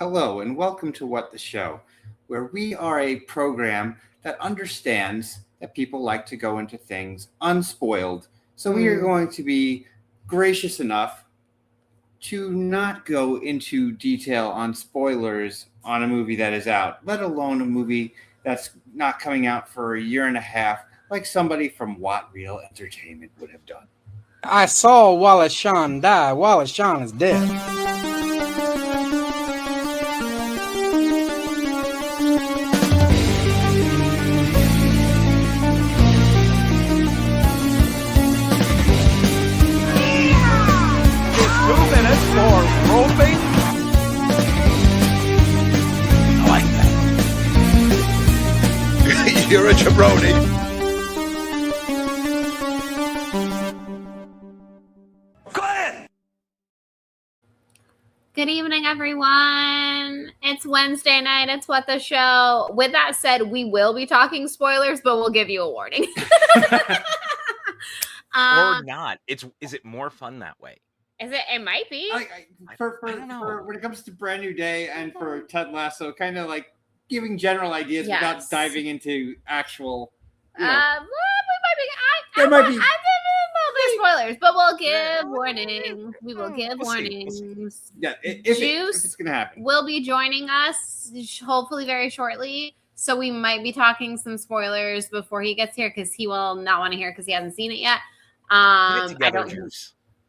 Hello, and welcome to What the Show, where we are a program that understands that people like to go into things unspoiled. So we are going to be gracious enough to not go into detail on spoilers on a movie that is out, let alone a movie that's not coming out for a year and a half, like somebody from What Real Entertainment would have done. I saw Wallace Shawn die. Wallace Shawn is dead. For roping? I like that. You're a jabroni. Go ahead. Good evening, everyone. It's Wednesday night. It's What the Show. With that said, we will be talking spoilers, but we'll give you a warning. Or not. Is it more fun that way? Is it? It might be. I don't know. For when it comes to Brand New Day and for Ted Lasso, kind of like giving general ideas without diving into actual. We might be. There might be. I didn't know spoilers, but we'll give warnings. We will give warnings. We'll see. Yeah, if it's gonna happen, will be joining us hopefully very shortly. So we might be talking some spoilers before he gets here because he will not want to hear because he hasn't seen it yet. I don't.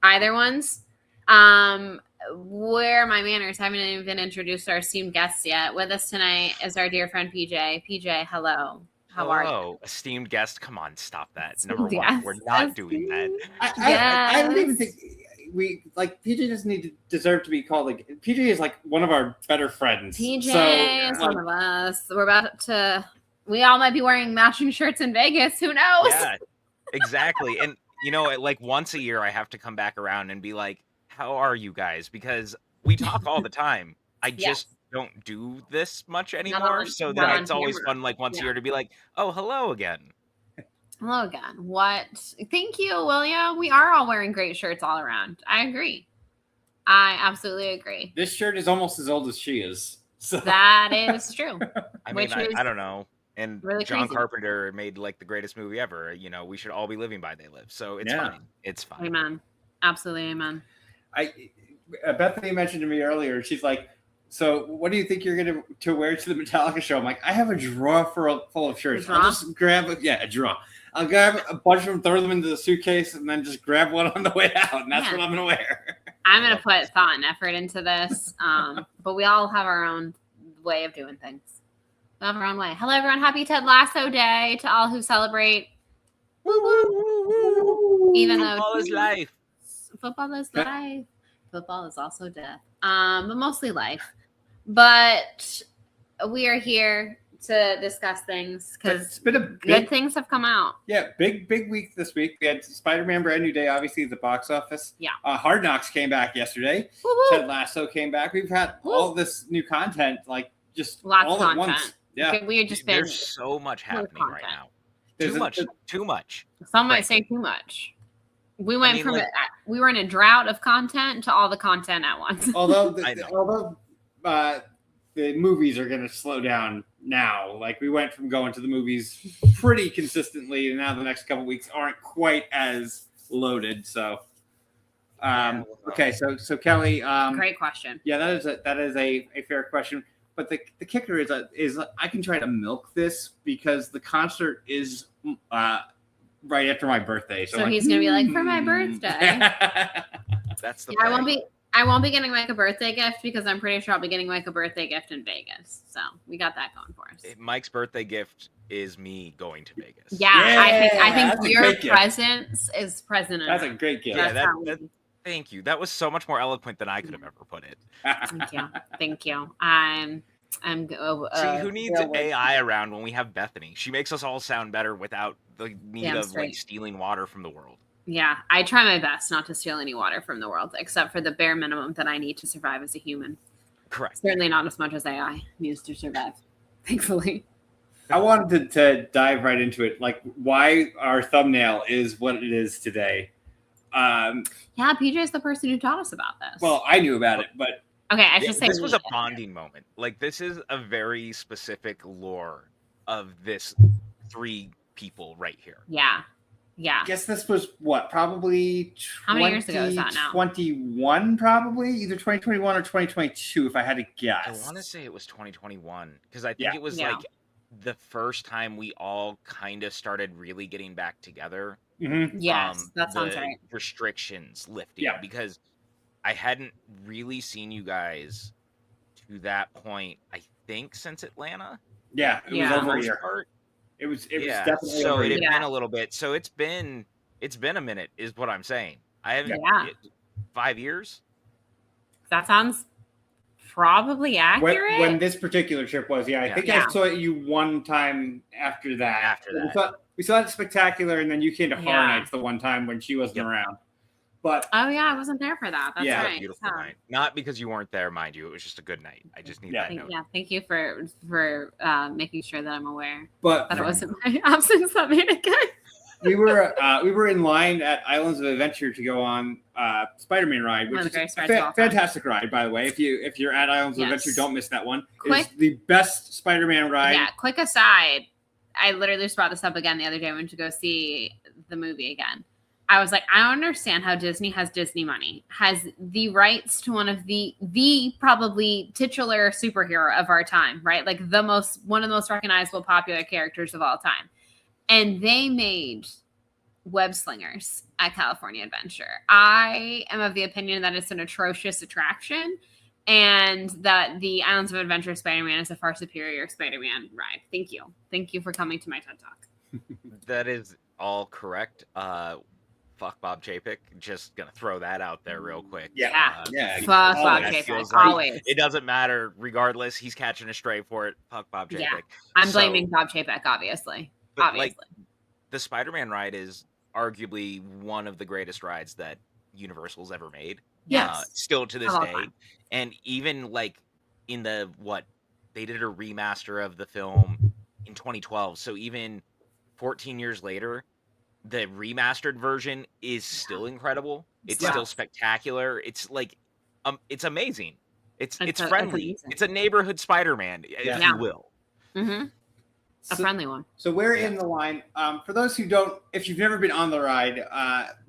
Either ones. Where are my manners? Haven't even introduced our esteemed guests yet. With us tonight is our dear friend PJ. PJ, hello. How are you? Hello, esteemed guest. Come on, stop that. Number one, we're not doing that. I don't even think we like PJ doesn't deserve to be called like PJ is like one of our better friends. PJ is one of us. We all might be wearing matching shirts in Vegas. Who knows? Yeah, exactly. And you know, like once a year, I have to come back around and be like, how are you guys? Because we talk all the time. I just don't do this much anymore. So then it's always fun, like once a year to be like, oh, hello again. Hello again. What? Thank you, William. We are all wearing great shirts all around. I agree. I absolutely agree. This shirt is almost as old as she is. So. That is true. I mean, I don't know. And really John crazy. Carpenter made like the greatest movie ever. You know, we should all be living by They Live. So it's fine. It's fine. Amen. Absolutely amen. Bethany mentioned to me earlier, she's like, so what do you think you're going to wear to the Metallica show? I'm like, I have a drawer full of shirts. I'll just grab a drawer. I'll grab a bunch of them, throw them into the suitcase, and then just grab one on the way out. And that's what I'm going to wear. I'm going to put thought and effort into this. But we all have our own way of doing things. We have our own way. Hello, everyone. Happy Ted Lasso Day to all who celebrate. Woo, woo, woo, woo. Even though football is life. Football is life. Football is also death. But mostly life. But we are here to discuss things because good things have come out. Yeah, big week this week. We had Spider-Man Brand New Day, obviously, at the box office. Yeah. Hard Knocks came back yesterday. Woo-hoo. Ted Lasso came back. We've had all this new content, like just lots all of at content. once. Yeah. We just been There's so much happening right now. Too much. Some might say too much. We went we were in a drought of content to all the content at once. Although the movies are going to slow down now. Like we went from going to the movies pretty consistently, and now the next couple weeks aren't quite as loaded. So, okay, so Kelly, great question. Yeah, that is a fair question. But the kicker is I can try to milk this because the concert is right after my birthday. So he's gonna be like, for my birthday. That's the. I won't be getting Mike a birthday gift because I'm pretty sure I'll be getting Mike a birthday gift in Vegas. So we got that going for us. Mike's birthday gift is me going to Vegas. Yeah, I think your presence is present enough. That's a great gift. Yeah, thank you. That was so much more eloquent than I could have ever put it. Thank you. See, who needs AI around when we have Bethany? She makes us all sound better without the need of like stealing water from the world. Yeah, I try my best not to steal any water from the world, except for the bare minimum that I need to survive as a human. Correct. Certainly not as much as AI needs to survive, thankfully. I wanted to dive right into it, like why our thumbnail is what it is today. Yeah, PJ is the person who taught us about this. Well, I knew about it, but Okay, I should say this was a we. bonding moment. Like, this is a very specific lore of this 3 people right here. Yeah. I guess this was what, probably How many years ago is that now? 2021, probably either 2021 or 2022, if I had to guess. I want to say it was 2021 because I think it was like the first time we all kind of started really getting back together. Yes, that sounds right. Restrictions lifting because I hadn't really seen you guys to that point, I think, since Atlanta. Yeah, it was over a year. It was definitely so over it a had year. been a little bit. So it's been a minute, is what I'm saying. I haven't 5 years. That sounds probably accurate. When this particular trip was, I think I saw you one time after that. We saw it Spectacular, and then you came to Horror Nights the one time when she wasn't around. But I wasn't there for that. That's right. Beautiful night. Not because you weren't there, mind you. It was just a good night. I just need that note. Thank you for making sure that I'm aware. But that it wasn't my absence that made it good. we were in line at Islands of Adventure to go on Spider-Man ride, which is a fantastic ride, by the way. If you're at Islands of Adventure, don't miss that one. It's the best Spider-Man ride. Yeah. Quick aside, I literally just brought this up again the other day. I went to go see the movie again. I was like, I don't understand how Disney has Disney money, has the rights to one of the probably titular superhero of our time, right? Like one of the most recognizable, popular characters of all time. And they made web slingers at California Adventure. I am of the opinion that it's an atrocious attraction and that the Islands of Adventure Spider-Man is a far superior Spider-Man ride. Thank you. Thank you for coming to my TED Talk. That is all correct. Fuck Bob Chapek. Just gonna throw that out there real quick. Fuck Bob Chapek. Always. It doesn't matter. Regardless, he's catching a stray for it. Fuck Bob Chapek. Yeah. I'm blaming Bob Chapek, obviously. Like, the Spider-Man ride is arguably one of the greatest rides that Universal's ever made. Yes. Still to this day. And even like in they did a remaster of the film in 2012. So even 14 years later, the remastered version is still incredible. It's still spectacular. It's like, it's amazing. It's friendly. It's a neighborhood Spider-Man, if you will. Mm-hmm. A friendly one. So we're in the line. For those who don't, if you've never been on the ride,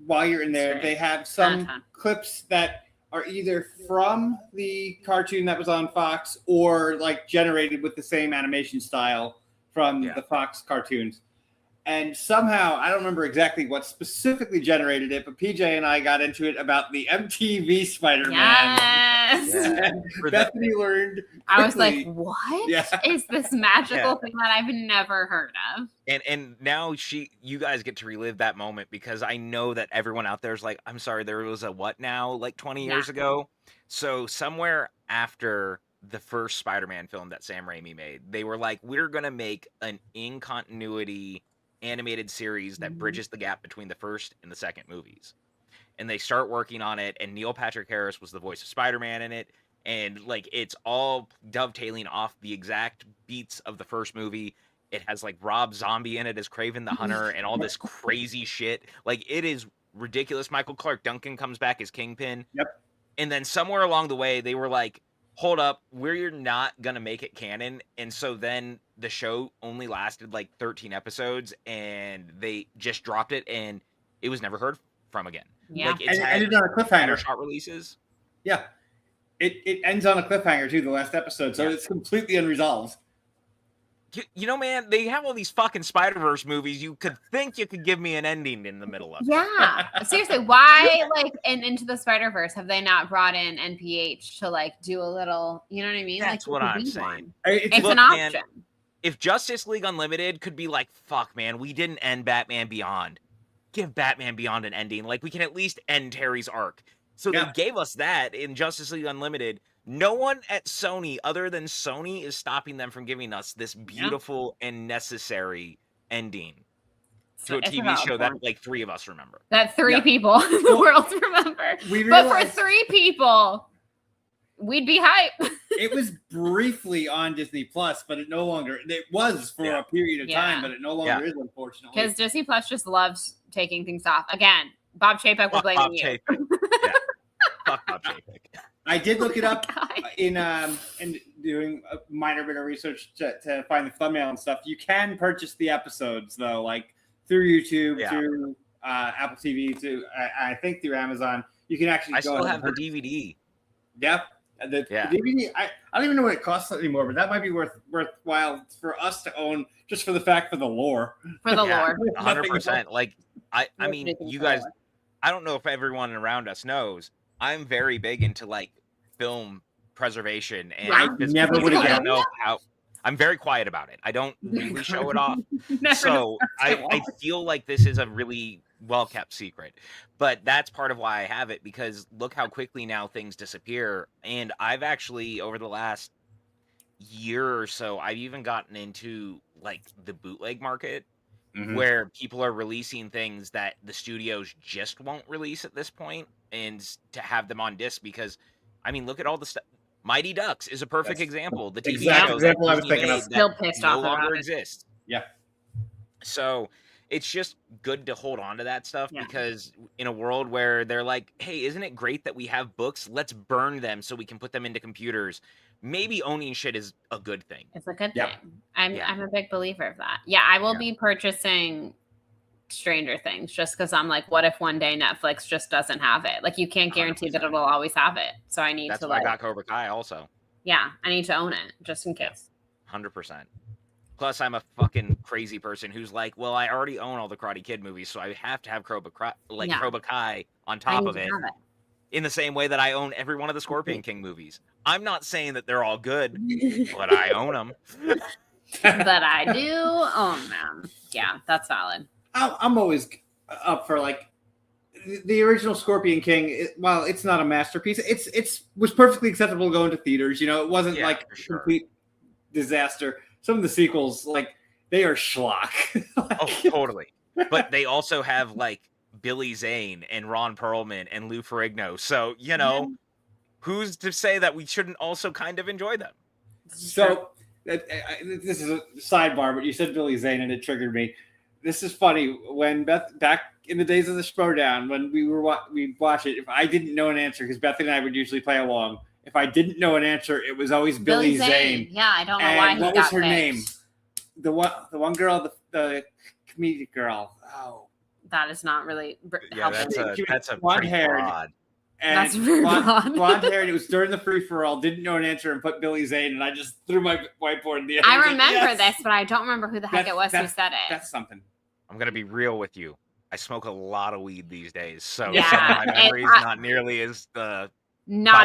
while you're in there, they have some clips that are either from the cartoon that was on Fox or like generated with the same animation style from the Fox cartoons. And somehow, I don't remember exactly what specifically generated it, but PJ and I got into it about the MTV Spider-Man. Yes! And Bethany learned quickly. I was like, what is this magical thing that I've never heard of? And now you guys get to relive that moment because I know that everyone out there is like, I'm sorry, there was a what now, like 20 years ago? So somewhere after the first Spider-Man film that Sam Raimi made, they were like, we're going to make an in-continuity animated series that bridges the gap between the first and the second movies. And they start working on it, and Neil Patrick Harris was the voice of Spider-Man in it, and like it's all dovetailing off the exact beats of the first movie. It has like Rob Zombie in it as Kraven the Hunter and all this crazy shit. Like, it is ridiculous. Michael Clark Duncan comes back as Kingpin. Yep. And then somewhere along the way, they were like, hold up, we're not gonna make it canon. And so then the show only lasted like 13 episodes, and they just dropped it, and it was never heard from again. Yeah. Like, it's and it ended on a cliffhanger. Shot releases. Yeah. It ends on a cliffhanger too, the last episode, so it's completely unresolved. You know, man, they have all these fucking Spider-Verse movies. You could think you could give me an ending in the middle of it. Yeah. Seriously, why, like, in Into the Spider-Verse, have they not brought in NPH to, like, do a little, you know what I mean? That's like, what I'm saying. It's an option. Man, if Justice League Unlimited could be like, fuck, man, we didn't end Batman Beyond. Give Batman Beyond an ending. Like, we can at least end Terry's arc. So they gave us that in Justice League Unlimited. No one at Sony, other than Sony, is stopping them from giving us this beautiful and necessary ending to a TV show that like 3 of us remember. That 3 people in the world remember. But for 3 people, we'd be hype. It was briefly on Disney Plus, but it no longer. It was for a period of time, but it no longer is, unfortunately. Because Disney Plus just loves taking things off. Agaagain, Bob Chapek, we're blaming you. Fuck Bob Chapek. I did look it up God. in doing a minor bit of research to find the thumbnail and stuff. You can purchase the episodes though, like through YouTube, through Apple TV, I think through Amazon. You can actually. I still have the DVD. Yep. The DVD. I don't even know what it costs anymore, but that might be worthwhile for us to own just for the fact for the lore. For the lore, 100%. Like I mean, you guys. I don't know if everyone around us knows. I'm very big into like film preservation, and I never would have I don't know how. I'm very quiet about it. I don't really show it off. So I feel like this is a really well-kept secret. But that's part of why I have it, because look how quickly now things disappear. And I've actually, over the last year or so, I've even gotten into like the bootleg market, where people are releasing things that the studios just won't release at this point, and to have them on disc, because, I mean, look at all the stuff. Mighty Ducks is a perfect example. The TV show that I was thinking of. Still pissed no off longer about it. exists. Yeah. So it's just good to hold on to that stuff, because in a world where they're like, hey, isn't it great that we have books? Let's burn them so we can put them into computers. Maybe owning shit is a good thing. It's a good thing. I'm a big believer of that. Yeah, I will be purchasing Stranger Things just because I'm like, what if one day Netflix just doesn't have it? Like, you can't guarantee 100%. That it'll always have it. So I need to. That's why I got Cobra Kai also. Yeah, I need to own it just in case. 100%. Plus, I'm a fucking crazy person who's like, well, I already own all the Karate Kid movies, so I have to have Cobra Kai on top of it. In the same way that I own every one of the Scorpion King movies. I'm not saying that they're all good, but I own them. But I do own them. Yeah, that's valid. I'm always up for like the original Scorpion King. While it's not a masterpiece, it was perfectly acceptable to go into theaters. You know, it wasn't like a complete disaster. Some of the sequels, like, they are schlock. Oh, totally. But they also have like Billy Zane and Ron Perlman and Lou Ferrigno. So, you know, who's to say that we shouldn't also kind of enjoy them? So, this is a sidebar, but you said Billy Zane and it triggered me. This is funny. When back in the days of the Schmodown, when we'd watch it, if I didn't know an answer, because Bethany and I would usually play along, if I didn't know an answer, it was always Billy Zane. Yeah, I don't know why he got what was her picked. name? The one girl, the comedic girl. Oh. That is not really helpful. That's a blonde pretty haired. broad. And that's very blonde hair, and it was during the free-for-all. Didn't know an answer and put Billy Zane, and I just threw my whiteboard in the air. I remember this, but I don't remember who the heck it was who said it. That's something. I'm going to be real with you. I smoke a lot of weed these days, so Yeah, some of my memories not nearly as not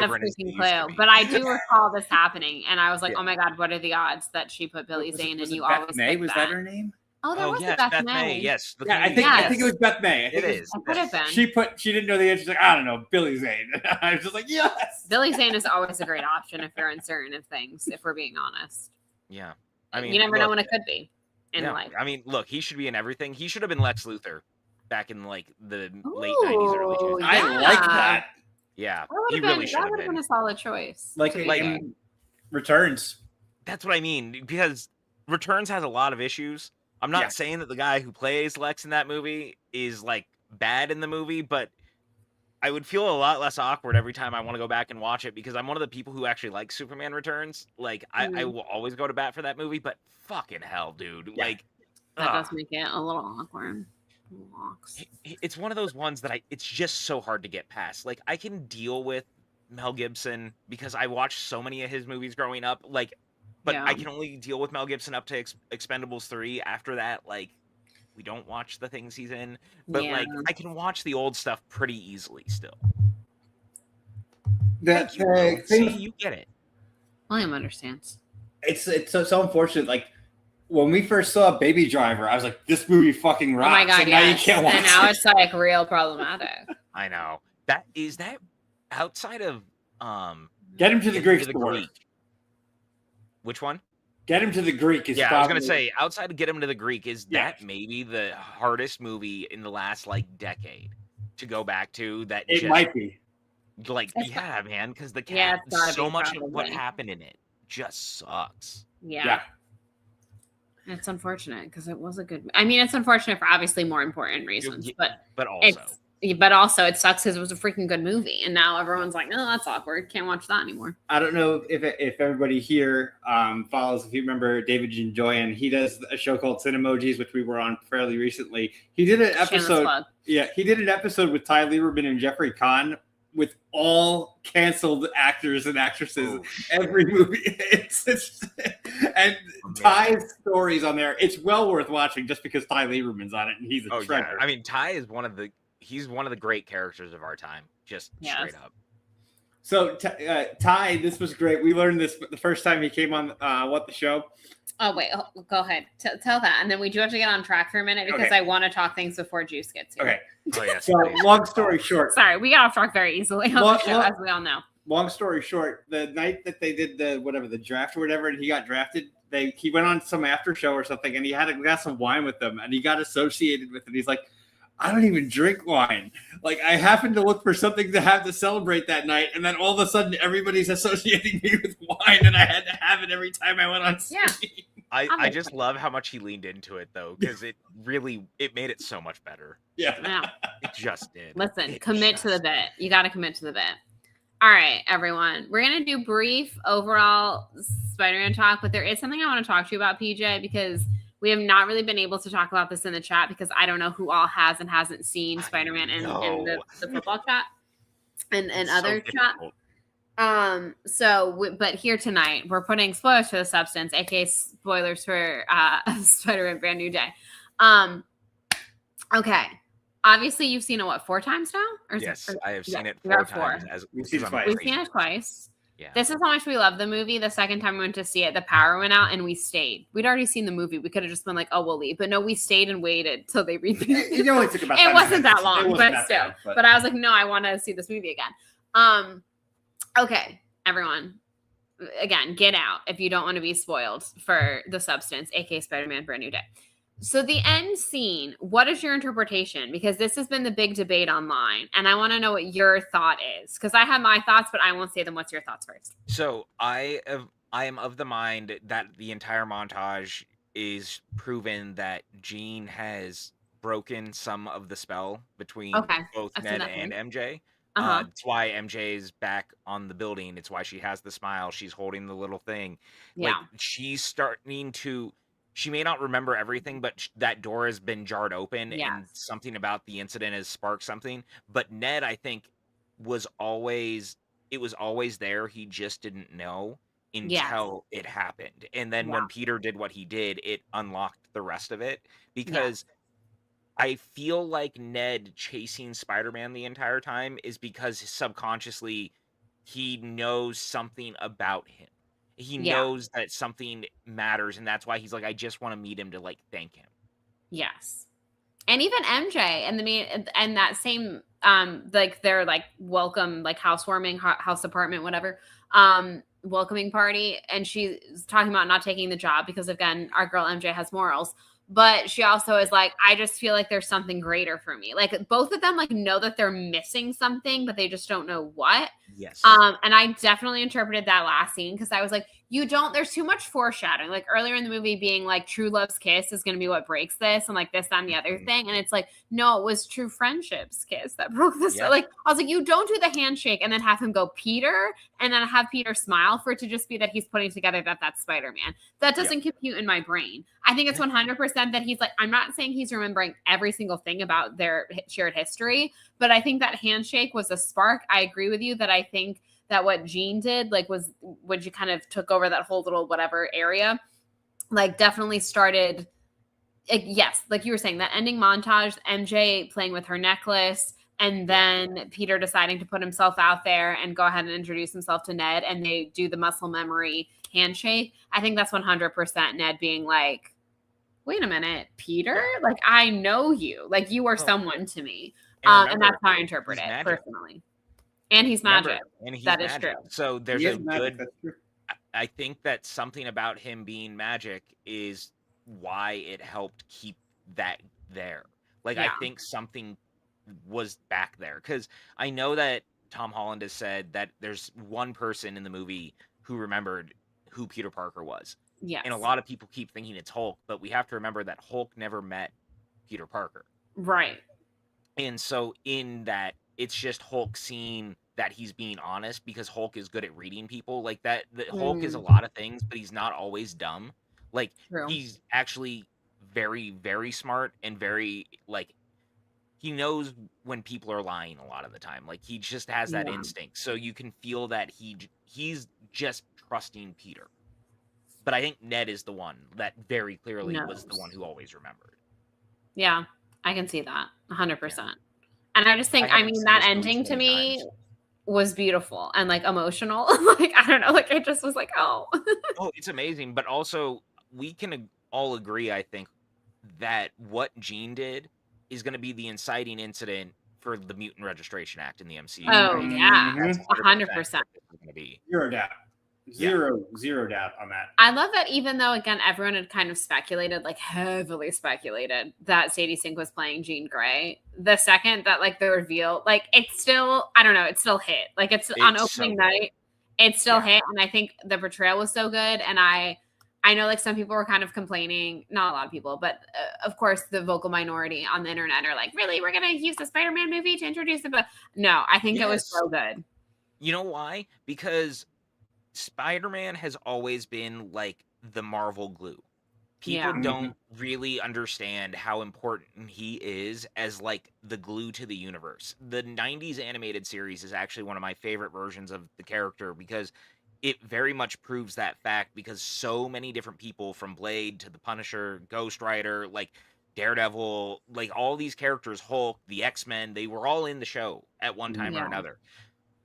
a vibrant as they freaking used clue, to be. but I do recall this happening, and I was like, "Oh my god, what are the odds that she put Billy Zane?" And you Beth always May? pick Was that her name? Oh, there was yes, a Beth May. Yes, Yeah, I think it was Beth May. It is. It could have been. She didn't know the answer. She's like, I don't know, Billy Zane. I was just like, yes. Billy Zane is always a great option if you're uncertain of things. If we're being honest. Yeah, I mean, you never know when it could be in life. I mean, look, he should be in everything. He should have been Lex Luthor back in like the late 90s, early 2000s. I like that. Yeah, he really should have That would have been a solid choice. Like Returns. That's what I mean, because Returns has a lot of issues. I'm not saying that the guy who plays Lex in that movie is like bad in the movie, but I would feel a lot less awkward every time I want to go back and watch it, because I'm one of the people who actually likes Superman Returns. Like, I will always go to bat for that movie, but fucking hell, dude. Yeah. Like, that does make it a little awkward. It's one of those ones that it's just so hard to get past. Like, I can deal with Mel Gibson because I watched so many of his movies growing up. Like, but I can only deal with Mel Gibson up to Expendables 3. After that, like, we don't watch the things he's in. But like, I can watch the old stuff pretty easily still. See, you get it. William understands. It's so unfortunate. Like, when we first saw Baby Driver, I was like, this movie fucking rocks. Oh my god, and now you can't watch and now it. it's like real problematic. I know. That outside of Get Him to the Greek story. Which one? Get Him to the Greek is I was gonna say, outside of Get Him to the Greek, is that maybe the hardest movie in the last like decade to go back to? That it might be. Like, man, because the cat, so much of what happened in it just sucks. Yeah. It's unfortunate because it was a good. I mean, it's unfortunate for obviously more important reasons, but also But also, it sucks because it was a freaking good movie, and now everyone's like, "Oh, that's awkward. Can't watch that anymore." I don't know if everybody here follows. If you remember David Joyan, he does a show called Cinemojis, which we were on fairly recently. He did an episode. Yeah, he did an episode with Ty Lieberman and Jeffrey Kahn with all canceled actors and actresses. Every movie, and Ty's stories on there. It's well worth watching just because Ty Lieberman's on it and he's a treasure. Yeah. I mean, Ty is one of the great characters of our time, just straight up. So Ty, this was great. We learned this the first time he came on What the Show. Oh wait, go ahead. Tell that, and then we do have to get on track for a minute because I want to talk things before Juice gets here. Okay. Oh yes. So long story short. Sorry, we got off track very easily on the show, as we all know. Long story short, the night that they did the draft or whatever, and he got drafted, he went on some after show or something, and he had a glass of wine with them, and he got associated with it. He's like, I don't even drink wine. Like, I happened to look for something to have to celebrate that night, and then all of a sudden, everybody's associating me with wine, and I had to have it every time I went on screen. Yeah. I just love how much he leaned into it, though, because it made it so much better. Yeah. It just did. Listen, commit to the bit. You got to commit to the bit. All right, everyone. We're going to do brief overall Spider-Man talk, but there is something I want to talk to you about, PJ, because we have not really been able to talk about this in the chat because I don't know who all has and hasn't seen Spider-Man in the football chat and other chat. But here tonight, we're putting spoilers for the substance, aka spoilers for Spider-Man Brand New Day. Okay. Obviously, you've seen it, 4 times now? I have seen it 4 times. We've seen it twice. Yeah. This is how much we love the movie. The second time we went to see it, the power went out and we stayed. We'd already seen the movie. We could have just been like, oh, we'll leave. But no, we stayed and waited till they repeated. It only took about It wasn't that long, but still. Bad, but I was like, no, I want to see this movie again. Okay, everyone. Again, get out if you don't want to be spoiled for the substance, aka Spider-Man Brand New Day. So the end scene, what is your interpretation? Because this has been the big debate online, and I want to know what your thought is. Because I have my thoughts, but I won't say them. What's your thoughts first? So I am of the mind that the entire montage is proven that Jean has broken some of the spell between both Ned and MJ. It's why MJ is back on the building. It's why she has the smile. She's holding the little thing. Yeah. Like, she's starting to... She may not remember everything, but that door has been jarred open, and something about the incident has sparked something. But Ned, I think, was always there. He just didn't know until it happened. And then when Peter did what he did, it unlocked the rest of it. Because I feel like Ned chasing Spider-Man the entire time is because subconsciously he knows something about him. He knows that something matters, and that's why he's like, I just want to meet him to like thank him. Yes. And even MJ and that same like their like welcome, like housewarming, house apartment, whatever, welcoming party, and she's talking about not taking the job because again, our girl MJ has morals. But she also is like, I just feel like there's something greater for me. Like both of them like know that they're missing something, but they just don't know what. Yes. And I definitely interpreted that last scene because I was like, there's too much foreshadowing. Like earlier in the movie being like true love's kiss is going to be what breaks this and like this, that, and the other thing. And it's like, no, it was true friendship's kiss that broke this. Yeah. Like I was like, you don't do the handshake and then have him go Peter and then have Peter smile for it to just be that he's putting together that's Spider-Man. That doesn't compute in my brain. I think it's 100% that he's like, I'm not saying he's remembering every single thing about their shared history, but I think that handshake was a spark. I agree with you that I think that what Jean did, like, was when she kind of took over that whole little whatever area, like, definitely started, yes, like you were saying, that ending montage, MJ playing with her necklace, and then Peter deciding to put himself out there and go ahead and introduce himself to Ned, and they do the muscle memory handshake. I think that's 100% Ned being like, wait a minute, Peter? Like, I know you. Like, you are someone to me. And that's how I interpret it, personally. And he's magic. That is true. So there's a good... I think that something about him being magic is why it helped keep that there. Like, I think something was back there. Because I know that Tom Holland has said that there's one person in the movie who remembered who Peter Parker was. Yes. And a lot of people keep thinking it's Hulk, but we have to remember that Hulk never met Peter Parker. Right. And so in that, it's just Hulk seeing that he's being honest because Hulk is good at reading people. Like that Hulk is a lot of things, but he's not always dumb. Like True. he's actually very, very smart and very like he knows when people are lying a lot of the time. Like he just has that instinct. So you can feel that he's just trusting Peter. But I think Ned is the one that very clearly was the one who always remembered. Yeah, I can see that 100%. And I just think, I mean, that ending to me was beautiful and like emotional. Like, I don't know, like it just was like, oh. Oh, it's amazing. But also, we can all agree, I think, that what Jean did is going to be the inciting incident for the Mutant Registration Act in the MCU. Oh, right? yeah, That's 100%. Zero doubt. Zero doubt on that. I love that even though, again, everyone had kind of speculated, like heavily speculated that Sadie Sink was playing Jean Grey. The second that like the reveal, like it's still, I don't know, it still hit. Like it's on opening night, it still hit. And I think the portrayal was so good. And I know like some people were kind of complaining, not a lot of people, but of course the vocal minority on the internet are like, really, we're going to use the Spider-Man movie to introduce it. But no, I think it was so good. You know why? Because Spider-Man has always been like the Marvel glue. People don't really understand how important he is as like the glue to the universe. The 90s animated series is actually one of my favorite versions of the character because it very much proves that fact because so many different people from Blade to the Punisher, Ghost Rider, like Daredevil, like all these characters, Hulk, the X-Men, they were all in the show at one time or another.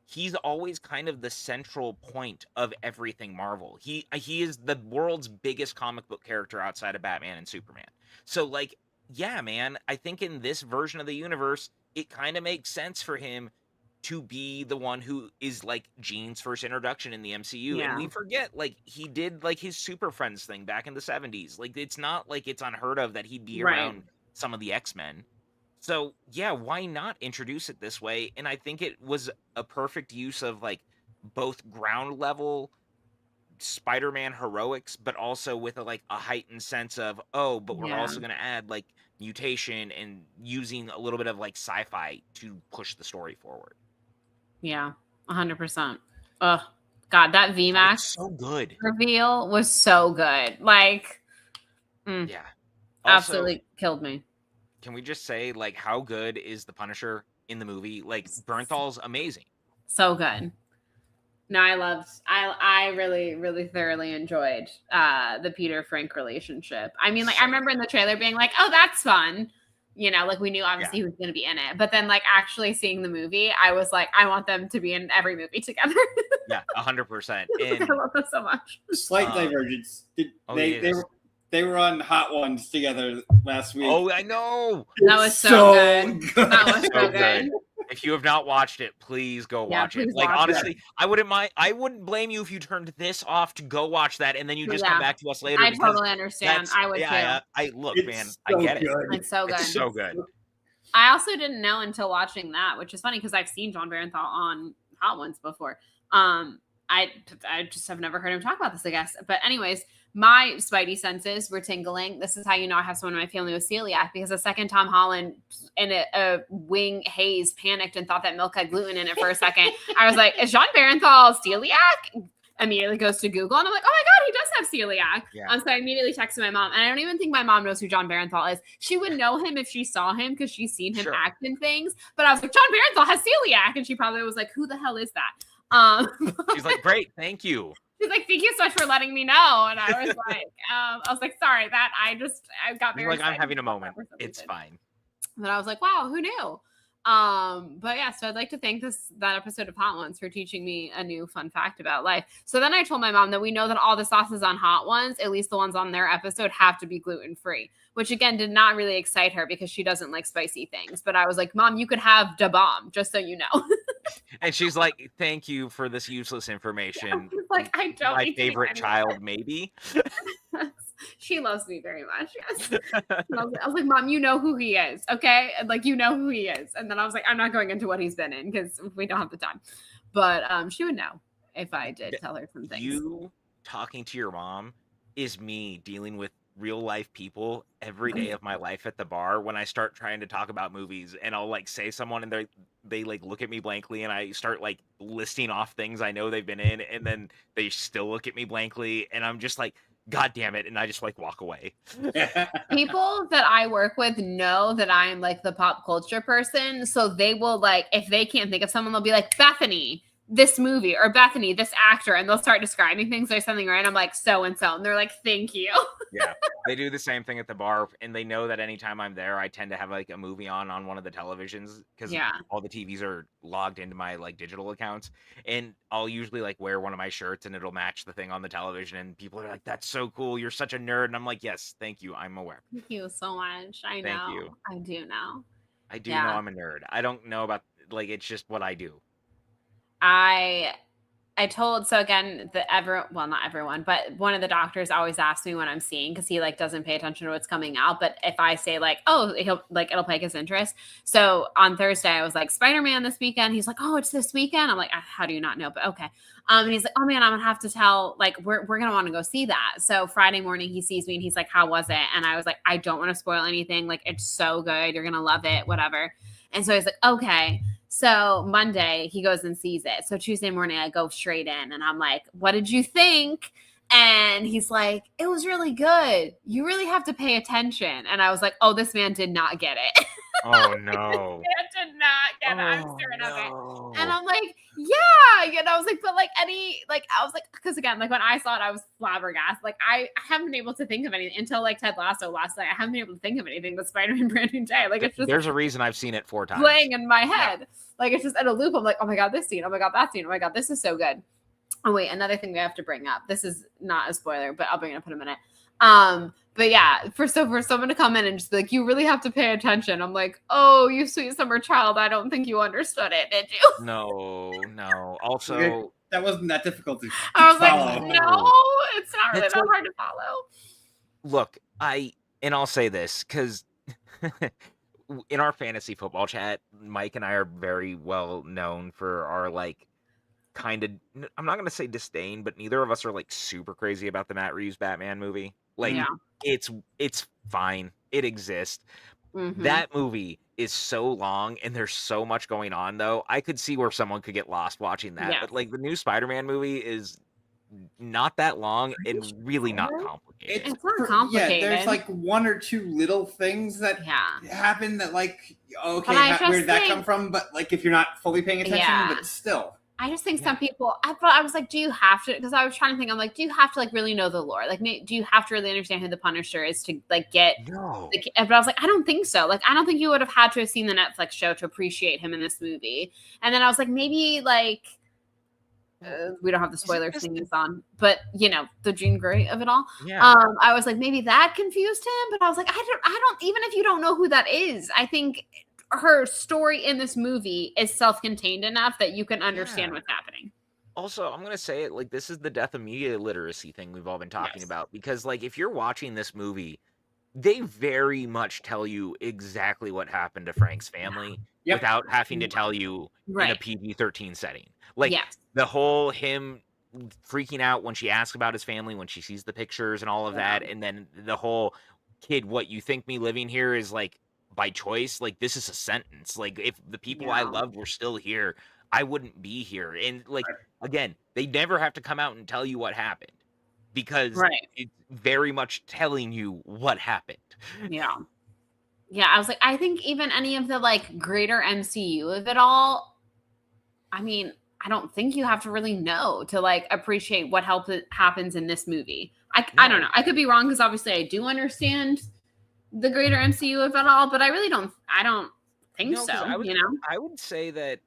He's always kind of the central point of everything Marvel. He is the world's biggest comic book character outside of Batman and Superman. So like, yeah, man, I think in this version of the universe, it kind of makes sense for him to be the one who is like Jean's first introduction in the MCU. And we forget, like, he did like his Super Friends thing back in the 70s. Like, it's not like it's unheard of that he'd be around some of the X-Men. So, yeah, why not introduce it this way? And I think it was a perfect use of, like, both ground level Spider-Man heroics, but also with, a heightened sense of, oh, but we're also going to add, like, mutation and using a little bit of, like, sci-fi to push the story forward. Yeah, 100%. Ugh, God, that VMAX so good reveal was so good. Like, yeah, also, absolutely killed me. Can we just say, like, how good is the Punisher in the movie? Like, Bernthal's amazing. So good. No, I really, really thoroughly enjoyed the Peter Frank relationship. I mean, like, I remember in the trailer being like, oh, that's fun. You know, like, we knew obviously who was going to be in it. But then, like, actually seeing the movie, I was like, I want them to be in every movie together. Yeah, 100%. I love them so much. Slight divergence. They were on Hot Ones together last week. Oh, I know. That was so good. That was so good. If you have not watched it, please go watch it. Like, honestly, I wouldn't blame you if you turned this off to go watch that and then you just come back to us later. I totally understand. I would too. Look, man, I get it. It's so good. It's so good. I also didn't know until watching that, which is funny because I've seen John Barenthal on Hot Ones before. I just have never heard him talk about this, I guess. But anyways, my spidey senses were tingling. This is how you know I have someone in my family with celiac, because the second Tom Holland in a wing haze panicked and thought that milk had gluten in it for a second, I was like, is John Barenthal celiac? Immediately goes to Google and I'm like, oh my God, he does have celiac. Yeah. So I immediately texted my mom, and I don't even think my mom knows who John Barenthal is. She would know him if she saw him because she's seen him act in things. But I was like, John Barenthal has celiac. And she probably was like, who the hell is that? She's like, great, thank you. She's like, thank you so much for letting me know. And I was like, sorry, that I got very like, I'm having a moment. It's fine. But I was like, wow, who knew? But yeah, so I'd like to thank that episode of Hot Ones for teaching me a new fun fact about life. So then I told my mom that we know that all the sauces on Hot Ones, at least the ones on their episode, have to be gluten-free, which again did not really excite her because she doesn't like spicy things. But I was like, Mom, you could have Da Bomb, just so you know. And she's like, thank you for this useless information. Yeah, like, I don't. My favorite child, maybe. She loves me very much. Yes. I was like, Mom, you know who he is, okay? Like, you know who he is. And then I was like, I'm not going into what he's been in because we don't have the time. But she would know if I did tell her some things. You talking to your mom is me dealing with real life people every day of my life at the bar when I start trying to talk about movies, and I'll like say someone and they like look at me blankly, and I start like listing off things I know they've been in, and then they still look at me blankly, and I'm just like, God damn it, and I just like walk away. People that I work with know that I'm like the pop culture person, so they will like, if they can't think of someone, they'll be like, Bethany, this movie, or Bethany, this actor, and they'll start describing things or something, right? I'm like, so and so, and they're like, thank you. Yeah, they do the same thing at the bar, and they know that anytime I'm there, I tend to have like a movie on one of the televisions, because Yeah. all the TVs are logged into my like digital accounts, and I'll usually like wear one of my shirts, and it'll match the thing on the television, and people are like, "That's so cool! You're such a nerd," and I'm like, "Yes, thank you. I'm aware. Thank you so much. I know. Thank you. I do know. I do know Yeah. I'm a nerd. I don't know about like it's just what I do." I told, so again, well, not everyone, but one of the doctors always asks me when I'm seeing, because he like doesn't pay attention to what's coming out. But if I say like, oh, it'll pique his interest. So on Thursday, I was like, Spider-Man this weekend. He's like, oh, it's this weekend. I'm like, how do you not know? But okay. And he's like, oh man, I'm gonna have to tell, like, we're gonna want to go see that. So Friday morning he sees me and he's like, how was it? And I was like, I don't want to spoil anything. Like, it's so good. You're gonna love it, whatever. And so he's like, okay. So Monday he goes and sees it. So Tuesday morning I go straight in and I'm like, what did you think? And he's like, it was really good. You really have to pay attention. And I was like, oh, this man did not get it. Oh no. This man did not get it. I'm certain of no. it. And I'm like, yeah. You know, I was like, but like I was like, because again, like when I saw it, I was flabbergasted. Like I haven't been able to think of anything until like Ted Lasso last night. I haven't been able to think of anything but Spider-Man Brand New Day. Like it's just There's a reason I've seen it 4 times. playing in my head. Yeah. Like it's just in a loop. I'm like, oh my God, this scene. Oh my God, that scene. Oh my God, this is so good. Oh wait, another thing we have to bring up. This is not a spoiler, but I'll bring it up in a minute. But yeah, for someone to come in and just be like, you really have to pay attention. I'm like, oh, you sweet summer child. I don't think you understood it, did you? No. Also, that wasn't that difficult to I was follow. like, no, it's not really that hard to follow. Look, I'll say this because in our fantasy football chat, Mike and I are very well known for our like kind of, I'm not going to say disdain, but neither of us are like super crazy about the Matt Reeves Batman movie. Like it's fine. It exists. Mm-hmm. That movie is so long and there's so much going on though. I could see where someone could get lost watching that. Yeah. But like the new Spider-Man movie is not that long and really not complicated. It's not complicated. Yeah, there's like 1 or 2 little things that happen that like, okay, where did that come from? But like if you're not fully paying attention, but still. I just think some people, I was like, do you have to, because I was trying to think, I'm like, do you have to like really know the lore? Like, do you have to really understand who the Punisher is to like get, but I was like, I don't think so. Like, I don't think you would have had to have seen the Netflix show to appreciate him in this movie. And then I was like, maybe like, we don't have the spoiler things on, but you know, the Jean Grey of it all. Yeah. I was like, maybe that confused him, but I was like, I don't, even if you don't know who that is, I think her story in this movie is self-contained enough that you can understand what's happening. Also, I'm going to say it like this is the death of media literacy thing we've all been talking about, because like if you're watching this movie, they very much tell you exactly what happened to Frank's family without having to tell you in a PG-13 setting. Like the whole him freaking out when she asks about his family, when she sees the pictures and all of that, and then the whole kid, what you think me living here is like by choice, like this is a sentence. Like if the people I loved were still here, I wouldn't be here. And like again, they never have to come out and tell you what happened because it's very much telling you what happened. Yeah. I was like, I think even any of the like greater MCU of it all, I mean, I don't think you have to really know to like appreciate what happens in this movie. I don't know. I could be wrong because obviously I do understand the greater MCU of it all, but I don't think so. I would say that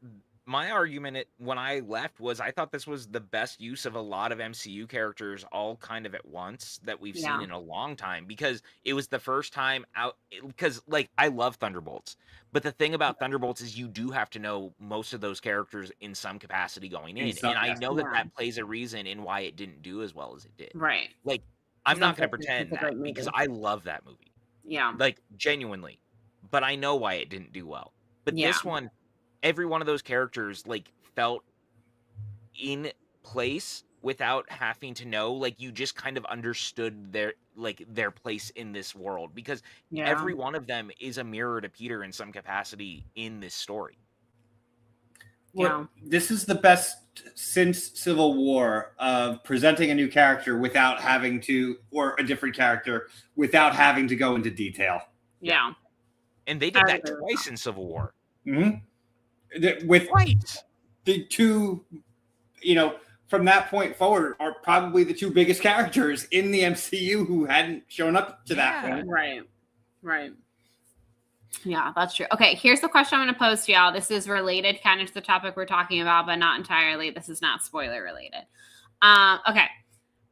my argument when I left was I thought this was the best use of a lot of MCU characters all kind of at once that we've seen in a long time, because it was the first time out, because like I love Thunderbolts, but the thing about Thunderbolts is you do have to know most of those characters in some capacity going in, and I know that plays a reason in why it didn't do as well as it did. Right. Like I'm not going to pretend that because I love that movie. Yeah. Like genuinely. But I know why it didn't do well. But this one, every one of those characters like felt in place without having to know. Like, you just kind of understood their place in this world, because every one of them is a mirror to Peter in some capacity in this story. This is the best since Civil War of presenting a new character without having to, or a different character without having to go into detail. Yeah. And they did that twice in Civil War. With Twice. The two, from that point forward, are probably the two biggest characters in the MCU who hadn't shown up to that point. Right. Yeah, that's true. Okay, here's the question I'm going to pose to y'all. This is related kind of to the topic we're talking about, but not entirely. This is not spoiler related. Okay.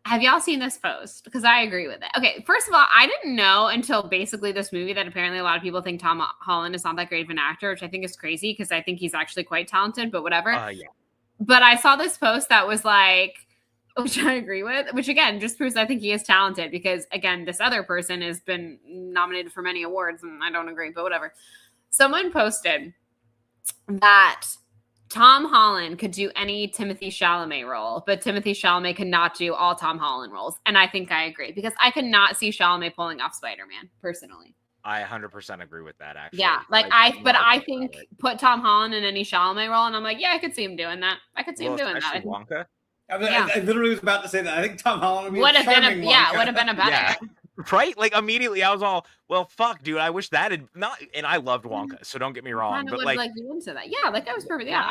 Have y'all seen this post? Because I agree with it. Okay, first of all, I didn't know until basically this movie that apparently a lot of people think Tom Holland is not that great of an actor, which I think is crazy because I think he's actually quite talented, but whatever. Yeah. But I saw this post that was like, which I agree with, which again just proves I think he is talented because again, this other person has been nominated for many awards and I don't agree, but whatever. Someone posted that Tom Holland could do any Timothée Chalamet role, but Timothée Chalamet could not do all Tom Holland roles. And I think I agree because I could not see Chalamet pulling off Spider-Man personally. I 100% agree with that, actually. Yeah, I think put Tom Holland in any Chalamet role, and I'm like, yeah, I could see him doing that. I could see him doing that. Wonka. I literally was about to say that. I think Tom Holland would have been a better. Yeah. Right? Like, immediately I was all, well, fuck, dude, I wish that had not, and I loved Wonka, so don't get me wrong. But like you into that. Yeah, like that was perfect. Yeah,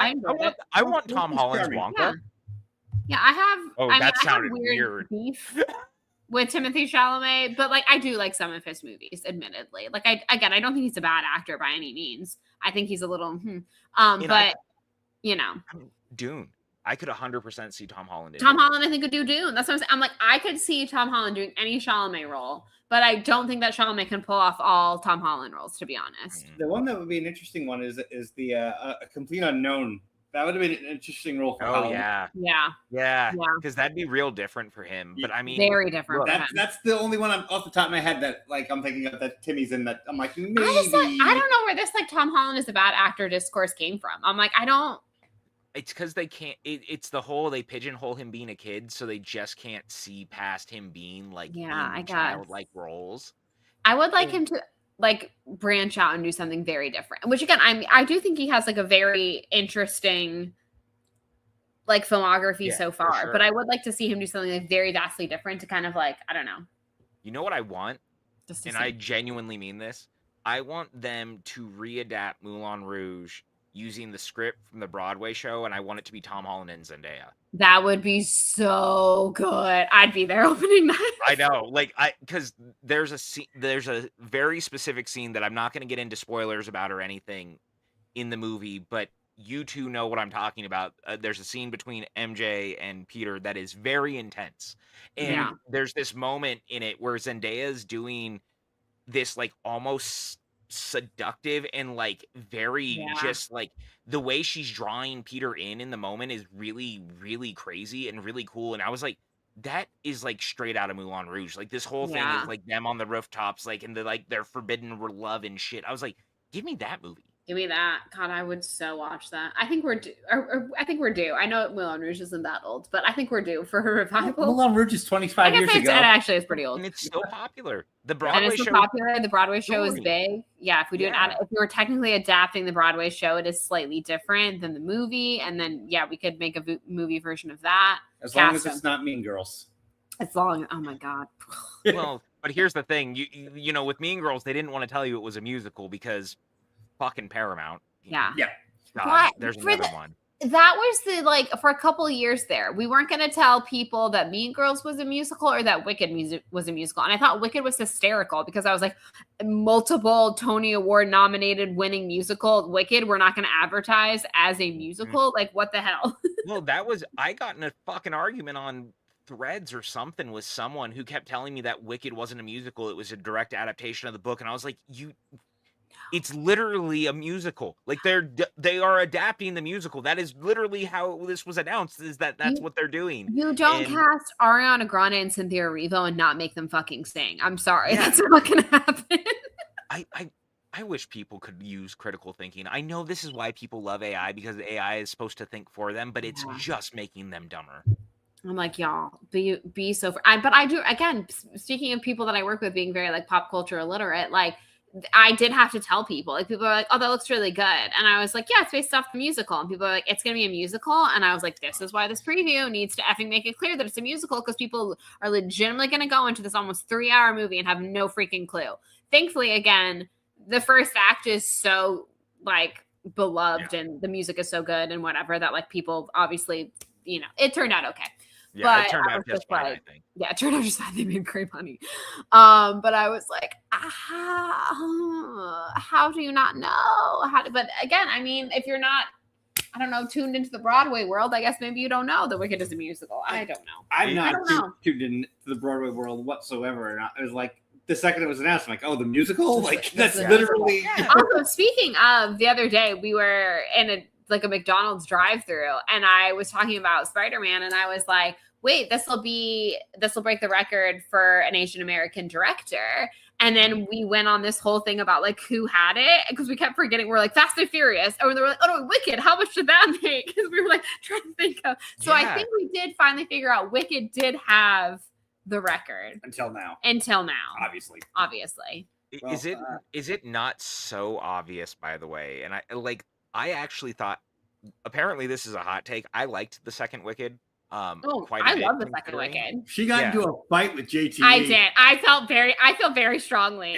I want Tom Holland's Wonka. Yeah, I have. Oh, I that sounded have weird. Beef with Timothée Chalamet, but like I do like some of his movies, admittedly. Like I don't think he's a bad actor by any means. I think he's a little but Dune. I could 100% see Tom Holland. Holland, I think, could do Dune. That's what I'm saying. I'm like, I could see Tom Holland doing any Chalamet role, but I don't think that Chalamet can pull off all Tom Holland roles, to be honest. The one that would be an interesting one is the A Complete Unknown. That would have been an interesting role for Holland. Yeah. Because that'd be real different for him. But I mean, very different. That's the only one off the top of my head that like I'm thinking of that Timmy's in. That I'm like, maybe. I don't know where this like Tom Holland is a bad actor discourse came from. I'm like, I don't. It's because they can't. It's the whole they pigeonhole him being a kid, so they just can't see past him being like childlike roles. I would like him to like branch out and do something very different. Which again, I do think he has like a very interesting like filmography so far. Sure. But I would like to see him do something like very vastly different to kind of like I don't know. You know what I want, and I genuinely mean this. I want them to readapt Moulin Rouge using the script from the Broadway show, and I want it to be Tom Holland and Zendaya. That would be so good. I'd be there opening night. I know, because there's a very specific scene that I'm not going to get into spoilers about or anything in the movie, but you two know what I'm talking about. There's a scene between MJ and Peter that is very intense, and there's this moment in it where Zendaya's doing this like almost seductive and like very just like the way she's drawing Peter in the moment is really, really crazy and really cool. And I was like, that is like straight out of Moulin Rouge. Like this whole thing is like them on the rooftops, like and their forbidden love and shit. I was like, give me that movie. Give me that. God, I would so watch that. I think we're due. I think we're due. I know Moulin Rouge isn't that old, but I think we're due for a revival. Moulin Rouge is 25 years ago. It actually is pretty old. And it's still popular. The Broadway show popular. The Broadway show is big. Yeah, if we do if we were technically adapting the Broadway show, it is slightly different than the movie. And then we could make a movie version of that. As long as it's not Mean Girls. Oh my God. Well, but here's the thing. You know, with Mean Girls, they didn't want to tell you it was a musical because fucking Paramount. Yeah. God, there's another one. That was for a couple of years there. We weren't going to tell people that Mean Girls was a musical or that Wicked was a musical. And I thought Wicked was hysterical because I was like, multiple Tony Award nominated winning musical, Wicked, we're not going to advertise as a musical. Like, what the hell? Well, I got in a fucking argument on Threads or something with someone who kept telling me that Wicked wasn't a musical. It was a direct adaptation of the book. And I was like, it's literally a musical. Like they are adapting the musical. That is literally how this was announced. That's what they're doing. You don't cast Ariana Grande and Cynthia Erivo and not make them fucking sing. I'm sorry, that's not gonna happen. I wish people could use critical thinking. I know this is why people love AI because AI is supposed to think for them, but it's just making them dumber. I'm like, y'all, be so. But I do, again, speaking of people that I work with being very like pop culture illiterate, like I did have to tell people, like people are like, oh, that looks really good. And I was like, yeah, it's based off the musical. And people are like, it's going to be a musical. And I was like, this is why this preview needs to effing make it clear that it's a musical, because people are legitimately going to go into this almost 3-hour movie and have no freaking clue. Thankfully, again, the first act is so like beloved and the music is so good and whatever that like people obviously, you know, it turned out okay. Yeah, but it turned out just fine, I think. Yeah, it turned out just fine. They made great money. But I was like, how do you not know? But again, I mean, if you're not, I don't know, tuned into the Broadway world, I guess maybe you don't know that Wicked is a musical. I don't know. I'm not tuned into the Broadway world whatsoever. And I was like, the second it was announced, I'm like, oh, the musical? Like, that's literally. Yeah. Also, speaking of, the other day, we were in a McDonald's drive-thru, and I was talking about Spider-Man, and I was like, wait, this will break the record for an Asian American director. And then we went on this whole thing about like who had it, because we kept forgetting. We're like Fast and Furious, and they were like, oh no, Wicked, how much did that make? Because we were like trying to think of. So I think we did finally figure out Wicked did have the record until now. Obviously. Well, is it not so obvious, by the way? And I actually thought, apparently this is a hot take, I liked the second Wicked. Quite a bit, love the second Wicked. She got into a fight with JT. I did. I feel very strongly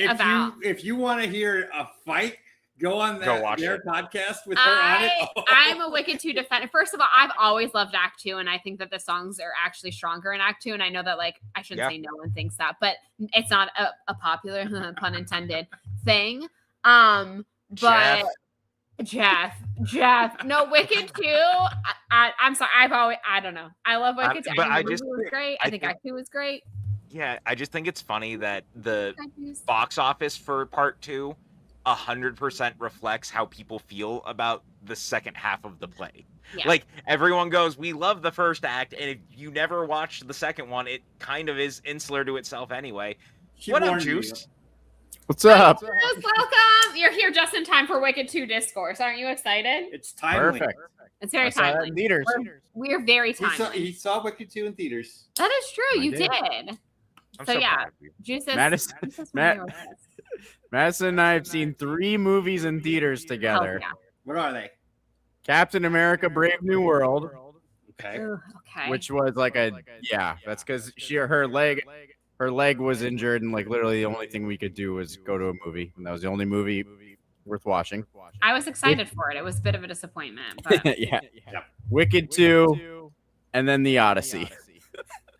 if you want to hear a fight, go on their podcast with her on it. I'm a Wicked 2 defender. First of all, I've always loved Act 2, and I think that the songs are actually stronger in Act 2. And I know that, like, I shouldn't say no one thinks that, but it's not a popular, pun intended, thing. But Jeff, no, Wicked 2. I'm sorry. I don't know. I love Wicked 2. But I think it was great. I think Act 2 was great. Yeah, I just think it's funny that the box office for part 2 100% reflects how people feel about the second half of the play. Yeah. Like, everyone goes, we love the first act, and if you never watched the second one, it kind of is insular to itself anyway. What up, Juice? What's up? Juice, welcome. You're here just in time for Wicked 2 discourse. Aren't you excited? It's timely. Perfect. It's very timely. We're very timely. He saw Wicked 2 in theaters. That is true. You did. So yeah, Juice is Madison and I have seen 3 movies in theaters together. Yeah. What are they? Captain America: Brave New World. Okay. Okay. Which was like that's because her leg was injured, and like literally the only thing we could do was go to a movie, and that was the only movie worth watching. I was excited for it. It was a bit of a disappointment, but yeah. Wicked 2, and then The Odyssey.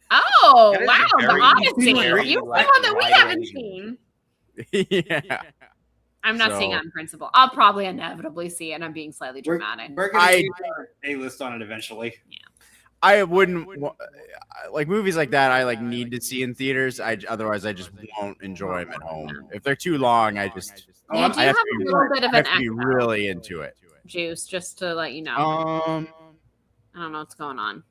Oh wow, The Odyssey! You one that we haven't seen. Yeah. I'm not seeing it on principle. I'll probably inevitably see it, and I'm being slightly dramatic. We're going to do our A-list on it eventually. Yeah. I wouldn't like movies like that. I like need to see in theaters. Otherwise I just won't enjoy them at home. If they're too long, I just I have to be really into it. Juice, just to let you know. I don't know what's going on.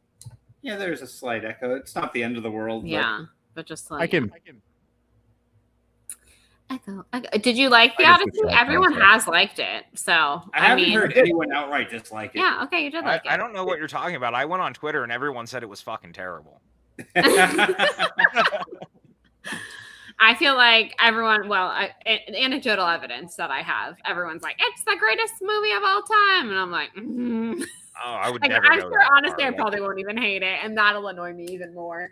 Yeah, there's a slight echo. It's not the end of the world. Yeah, but just like I can. Echo. Did you like The Odyssey? Everyone has liked it. So I haven't heard anyone outright dislike it. Yeah, okay, you did like it. I don't know what you're talking about. I went on Twitter and everyone said it was fucking terrible. I feel like everyone, anecdotal evidence that I have, everyone's like, it's the greatest movie of all time. And I'm like, Oh, I would like, never I'm go sure, that honestly, far. I probably won't even hate it. And that'll annoy me even more.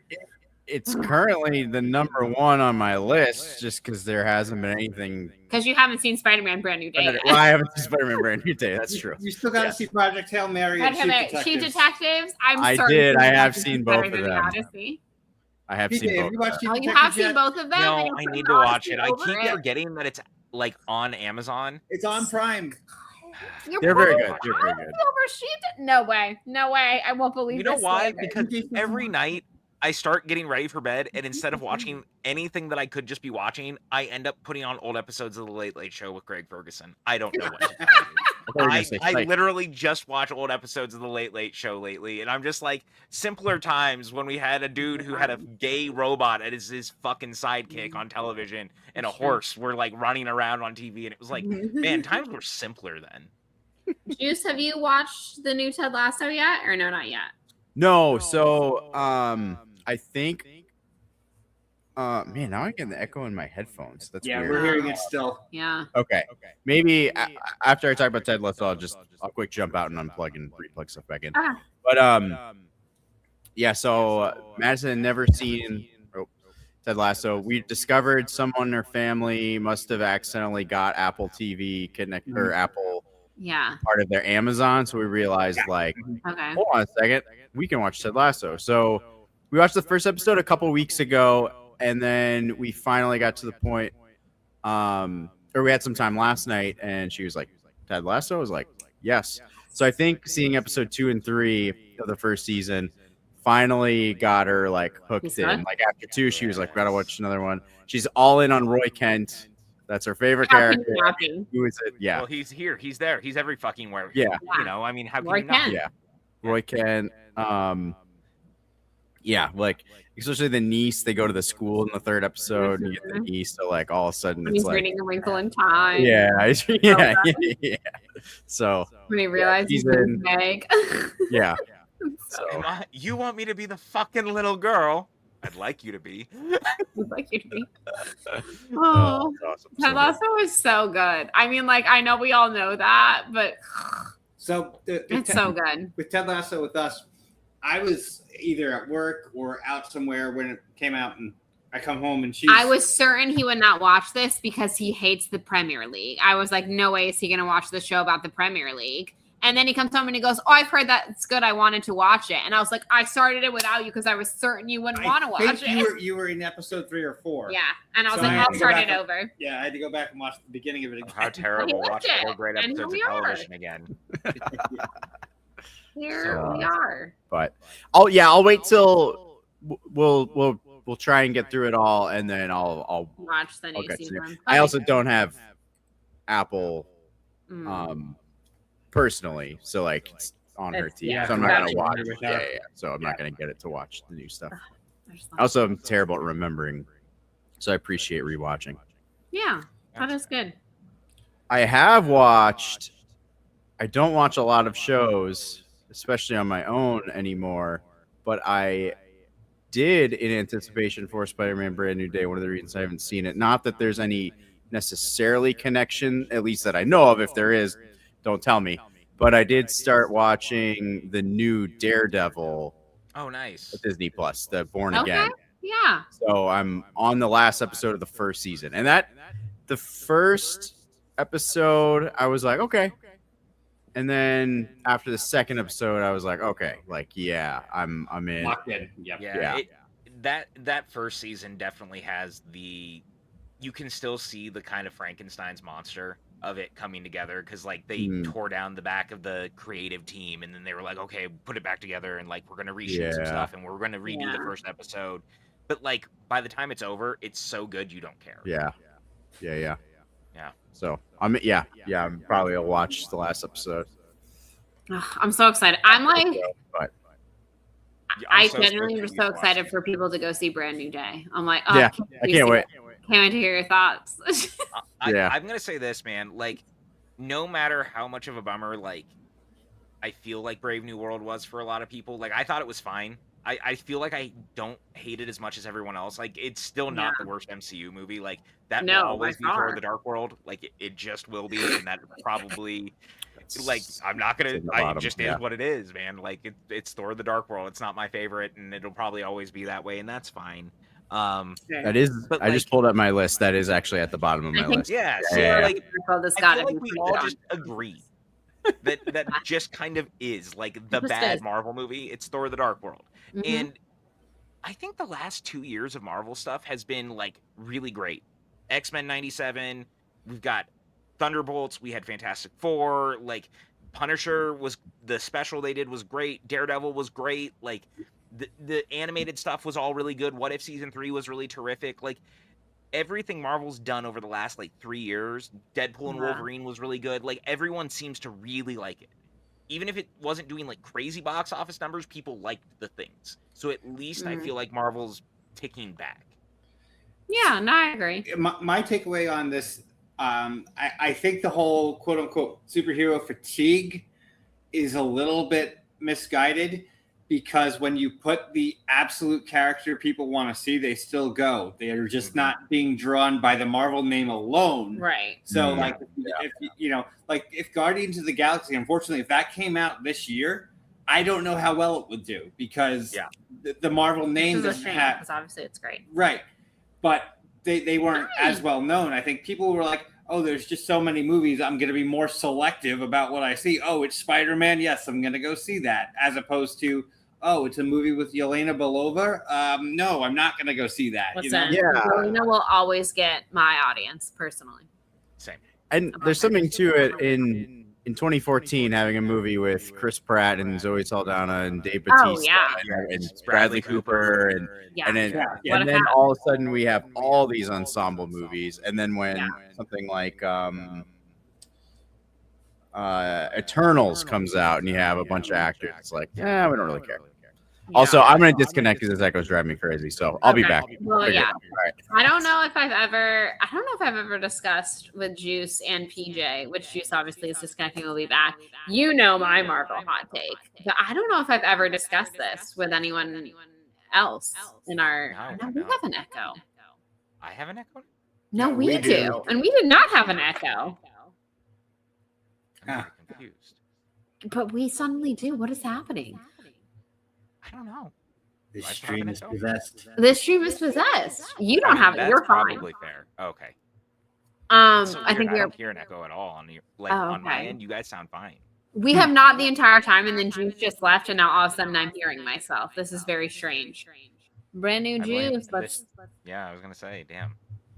It's currently the number 1 on my list just because there hasn't been anything. Because you haven't seen Spider-Man Brand New Day. Well, I haven't seen Spider-Man Brand New Day. That's true. You still got to see Project Hail Mary and Sheep Detectives. I did. I have seen both of them. I have seen both. You have seen both of them? No, I need to watch it. I keep forgetting that it's like on Amazon. It's on Prime. They're very good. They're very good. No way. I won't believe You know why? Because every night I start getting ready for bed, and instead of watching anything that I could just be watching, I end up putting on old episodes of The Late Late Show with Greg Ferguson. I don't know what to do. I literally just watch old episodes of The Late Late Show lately, and I'm just like, simpler times when we had a dude who had a gay robot as his fucking sidekick on television, and a horse were like running around on TV, and it was like, man, times were simpler then. Juice, have you watched the new Ted Lasso yet, or no, not yet? No, so I think man, now I'm getting the echo in my headphones. That's Yeah, weird. we're hearing it still. Yeah. Okay. Maybe after I talk about Ted Lasso, I'll quick jump out and unplug and replug stuff back in. Ah. But yeah, so Madison had never seen Ted Lasso. We discovered someone in her family must have accidentally got Apple TV or Apple Yeah. part of their Amazon, so we realized like, Okay. hold on a second, we can watch Ted Lasso. So we watched the first episode a couple weeks ago, and then we finally got to the point, or we had some time last night, and she was like, Ted Lasso? I was like, yes. So I think seeing episode 2 and 3 of the first season finally got her like hooked in. Like after 2, she was like, gotta watch another one. She's all in on Roy Kent. That's her favorite character. Who is it? Yeah. Well, he's here. He's there. He's every fucking where. Yeah. You know, I mean, how can Roy you not? Kent. Yeah. Roy Kent. Yeah, like especially the niece. They go to the school in the 3rd episode, and you get the niece. So like all of a sudden, When it's he's like, reading A Wrinkle in Time. yeah, yeah. So When he realizes he's he's in- Meg. yeah. So So You want me to be the fucking little girl? I'd like you to be. I'd like you to be. oh, Oh, that's awesome. Ted So Lasso is so good. I mean, like, I know we all know that, but So it's so good. with Ted Lasso with us, I was either at work or out somewhere when it came out, and I come home and she's. I was certain he would not watch this because he hates the Premier League. I was like, no way is he going to watch the show about the Premier League. And then he comes home and he goes, oh, I've heard that it's good. I wanted to watch it. And I was like, I started it without you because I was certain you wouldn't want to watch it. You were in episode 3 or 4. Yeah. And I was So I like, had I'll to go start back it and- over. Yeah, I had to go back and watch the beginning of it again. How terrible! He Watch liked 4 it, great and episodes of here we are. television again. Here we are. but I'll wait till we'll try and get through it all, and then I'll Watch the new get to season. I also don't have Apple Mm. personally, so like it's on her It's- TV, yeah, so I'm not that's gonna watch. true. Yeah, so I'm not gonna get it to watch the new stuff. There's I also am terrible at remembering, so I appreciate rewatching. Yeah, that is good. I have watched. I don't watch a lot of shows, especially on my own anymore, but I did in anticipation for Spider-Man Brand New Day. One of the reasons I haven't seen it, not that there's any necessarily connection, at least that I know of. If there is, don't tell me. But I did start watching the new Daredevil Oh, nice. at Disney Plus, the Born Okay. Again. Yeah. So I'm on the last episode of the first season, and the first episode I was like, okay, and then after the second episode I was like, okay, like yeah, I'm in. Locked in. Yep. Yeah, Yeah. that first season definitely has you can still see the kind of Frankenstein's monster of it coming together, because like they tore down the back of the creative team, and then they were like, okay, put it back together, and like we're gonna reshoot some Yeah. stuff, and we're gonna redo the first episode. But like by the time it's over, it's so good you don't care. Yeah. Yeah. So I'm probably will watch the last episode. Ugh, I'm so excited. I'm like, But Yeah, I I'm so genuinely stoked was that so you excited watched for people to go see Brand New Day. I'm like, oh, yeah, I can't wait. Can't wait to hear your thoughts. Yeah. I'm gonna say this, man. Like, no matter how much of a bummer, like, I feel like Brave New World was for a lot of people. Like, I thought it was fine. I feel like I don't hate it as much as everyone else. Like, it's still not the worst MCU movie. Like, that No, will always be by Thor: far. The Dark World. Like, it just will be, and that probably. Like, I'm not gonna. It's in the It bottom, just yeah. is what it is, man. Like, it's Thor: The Dark World. It's not my favorite, and it'll probably always be that way, and that's fine. That is. But, I just pulled up my list. That is actually at the bottom of I my think- list. Yeah, so Yeah. like, This I gotta feel be like we pretty all good. just agree that just kind of is like the Just bad is. Marvel movie. It's Thor: The Dark World, Mhm. and I think the last 2 years of Marvel stuff has been like really great. X-Men '97, we've got Thunderbolts, we had Fantastic Four, like Punisher was the special they did was great. Daredevil was great. Like the animated stuff was all really good. What If season 3 was really terrific. Like everything Marvel's done over the last like 3 years, Deadpool and Yeah. Wolverine was really good. Like everyone seems to really like it. Even if it wasn't doing like crazy box office numbers, people liked the things. So at least I feel like Marvel's ticking back. Yeah, no, I agree. My takeaway on this, I think the whole quote unquote superhero fatigue is a little bit misguided, because when you put the absolute character people want to see, they still go. They are just not being drawn by the Marvel name alone. Right. So, like, if you know, like if Guardians of the Galaxy, unfortunately, if that came out this year, I don't know how well it would do because the Marvel name doesn't have. Because obviously it's great. Right, but they weren't as well known. I think people were like, oh, there's just so many movies. I'm going to be more selective about what I see. Oh, it's Spider-Man. Yes, I'm going to go see that. As opposed to, oh, it's a movie with Yelena Belova. No, I'm not going to go see that. Listen, Yelena will always get my audience personally. Same. And there's something to it in 2014 having a movie with Chris Pratt and Zoe Saldana and Dave Bautista and Bradley Cooper and then all of a sudden we have all these ensemble movies, and then when something like Eternals comes out and you have a bunch of actors, it's like, we don't really care. Also, I'm going to disconnect because this echo's driving me crazy, so I'll be back. Well, Right. I don't know if I've ever discussed with Juice and PJ, which Juice obviously is disconnecting. Will be back. You know my Marvel hot take, but I don't know if I've ever discussed this with anyone else in our. No, we have an echo. I have an echo. No, we do, and we did not have an echo. I'm very confused. But we suddenly do. What is happening? I don't know. This stream is possessed. This stream is possessed. You don't have it. You're fine. Probably fair. Okay. I think I don't hear an echo at all on your on my end. You guys sound fine. We have not the entire time, and then Juice just left, and now all of a sudden I'm hearing myself. This is very strange. Brand new Juice. Yeah, I was gonna say, damn.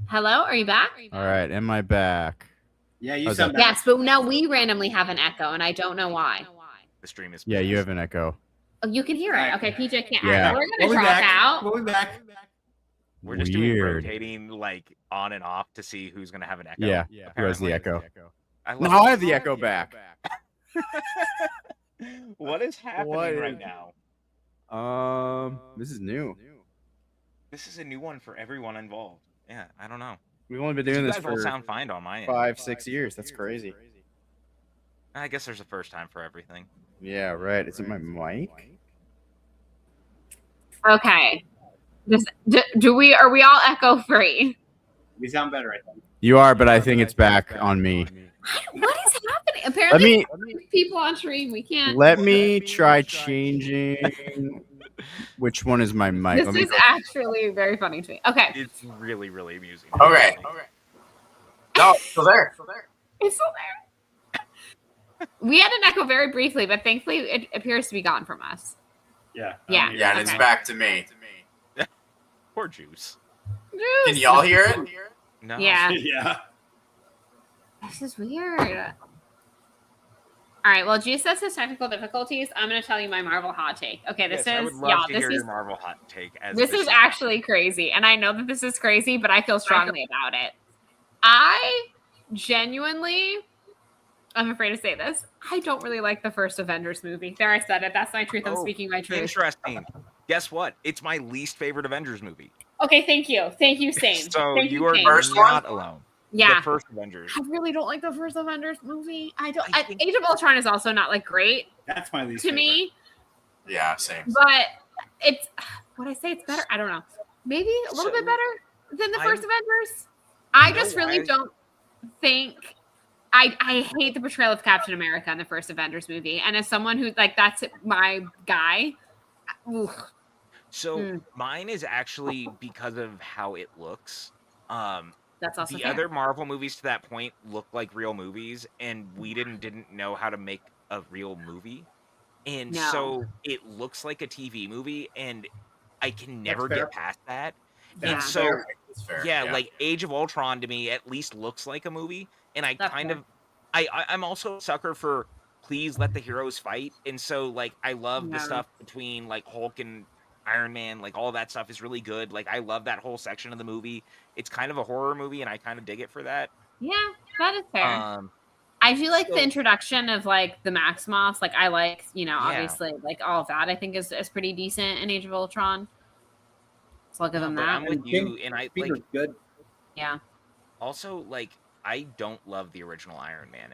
Hello, are you back? All right, am I back? Yeah, you sound. Yes, but now we randomly have an echo, and I don't know why. The stream is. Yeah, you have an echo. Oh, you can hear it. Okay, PJ can't. Yeah. We're gonna drop out. We'll be back. We're just doing rotating like on and off to see who's gonna have an echo. Yeah, who has the echo? Now I have the echo back. What is happening right now? This is new. This is a new one for everyone involved. Yeah, I don't know. We've only been doing this for for sound fine on my end. 5-6 years. That's crazy. I guess there's a first time for everything. Yeah, right. Is it my mic? Okay. Are we all echo free? We sound better, I think. You are, but I think it's back on me. What is happening? Apparently, people on stream, we can't. Let me try changing. Which one is my mic? This is actually very funny to me. Okay. It's really, really amusing. Okay. No, it's still there. It's still there. We had an echo very briefly, but thankfully it appears to be gone from us. Yeah. Yeah. Yeah, and it's back to me. Poor Juice. Can y'all hear it? No. Yeah. Yeah. This is weird. All right. Well, Juice says his technical difficulties. I'm going to tell you my Marvel hot take. Okay. This I is would love to hear your Marvel hot take. This is actually crazy, and I know that this is crazy, but I feel strongly about it. I genuinely. I'm afraid to say this. I don't really like the first Avengers movie. There, I said it. That's my truth. I'm speaking my truth. Interesting. Guess what? It's my least favorite Avengers movie. Okay, thank you. Thank you, Same. So thank you are Same. not alone. Yeah. The first Avengers. I really don't like the first Avengers movie. Age of Ultron is also not like great. That's my least to favorite. me. Yeah, same. But it's would I say it's better? I don't know. Maybe a little bit better than the first Avengers. I just really don't think. I hate the portrayal of Captain America in the first Avengers movie, and as someone who that's my guy. So mine is actually because of how it looks. That's also the fair. other Marvel movies to that point look like real movies, and we didn't know how to make a real movie, and so it looks like a TV movie, and I can never get past that. And so like Age of Ultron to me at least looks like a movie, and I'm also a sucker for please let the heroes fight, and so like I love the stuff between like Hulk and Iron Man, like all that stuff is really good. Like I love that whole section of the movie. It's kind of a horror movie, and I kind of dig it for that. Yeah, that is fair. I do like the introduction of like the Maximoffs. Like I like, obviously like all of that. I think is pretty decent in Age of Ultron. So I'll give them that. I'm with you, and I like good. Yeah. Also, like I don't love the original Iron Man,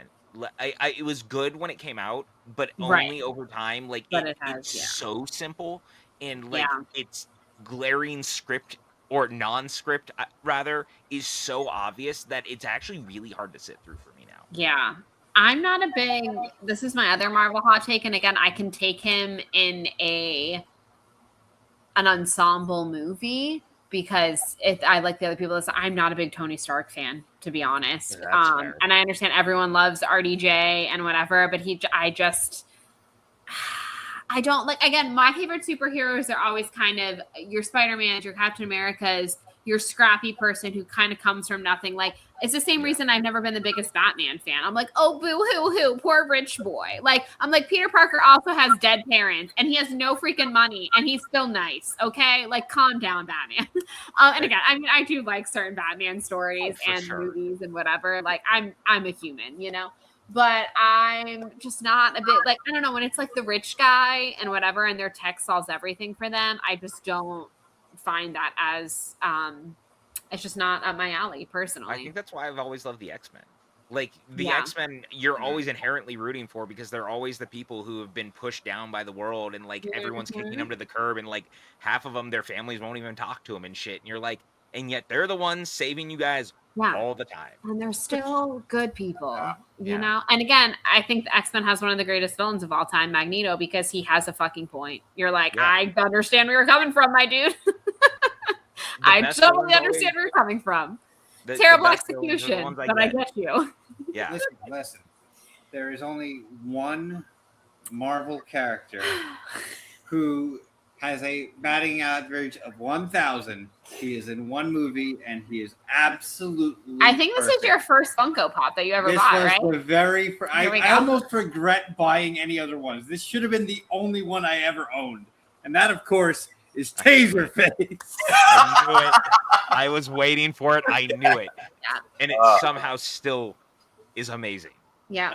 it was good when it came out, but Right. only over time. Like But it's yeah. so simple, and like Yeah. its glaring script or non-script rather is so obvious that it's actually really hard to sit through for me now. Yeah. I'm not a big, this is my other Marvel hot take. And again, I can take him in an ensemble movie because I like the other people. I'm not a big Tony Stark fan, to be honest. Yeah, that's fair. And I understand everyone loves RDJ and whatever, but I don't like, again, my favorite superheroes are always kind of your Spider-Mans, your Captain Americas, your scrappy person who kind of comes from nothing. Like, it's the same reason I've never been the biggest Batman fan. I'm like, oh, boo-hoo-hoo, poor rich boy. Like, I'm like, Peter Parker also has dead parents, and he has no freaking money, and he's still nice, okay? Like, calm down, Batman. And again, I mean, I do like certain Batman stories and movies and whatever. Like, I'm a human, you know? But I'm just not a bit like, I don't know, when it's like the rich guy and whatever, and their tech solves everything for them, I just don't find that as it's just not up my alley personally. I think that's why I've always loved the X-Men. Like the X-Men, you're always inherently rooting for because they're always the people who have been pushed down by the world, and like everyone's kicking them to the curb, and like half of them, their families won't even talk to them and shit. And you're like, and yet they're the ones saving you guys all the time. And they're still good people, you know? And again, I think the X-Men has one of the greatest villains of all time, Magneto, because he has a fucking point. You're like, I understand where you're coming from, my dude. I totally understand where you're coming from. Terrible execution, but I get you. Yeah. Listen. There is only one Marvel character who has a batting average of 1,000. He is in one movie, and he is absolutely I think this is your first Funko Pop that you ever bought, right? This was the very first. I almost regret buying any other ones. This should have been the only one I ever owned. And that, of course, is Taserface. I knew it. I was waiting for it. I knew it. Yeah. And it somehow still is amazing. Yeah.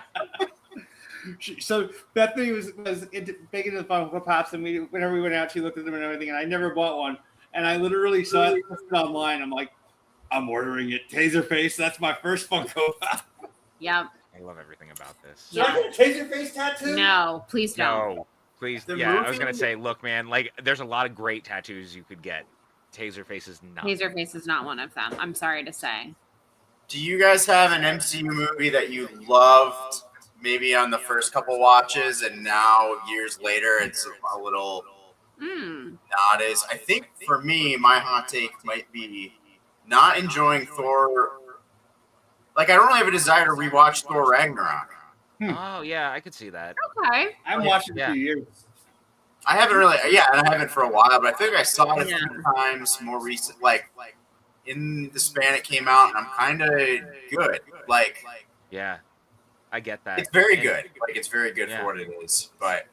So Bethany was big into the Funko Pops, and whenever we went out, she looked at them and everything, and I never bought one. And I literally saw it online. I'm like, I'm ordering it. Taserface. That's my first Funko Pop. Yep. I love everything about this. Should I get a Taserface tattoo? No, please don't. No, please. I was gonna say, look, man, like there's a lot of great tattoos you could get. Taserface is not. Taserface is not one of them. I'm sorry to say. Do you guys have an MCU movie that you loved maybe on the first couple watches, and now years later it's a little not as? I think for me, my hot take might be not enjoying Thor. Like, I don't really have a desire to rewatch Thor Ragnarok. Oh yeah, I could see that. Okay. I haven't watched it in 2 years. I haven't really, and I haven't for a while, but I think I saw it a few times more recent, like in the span it came out, and I'm kind of good. Like, yeah, I get that. It's very good. Like, it's very good for what it is. But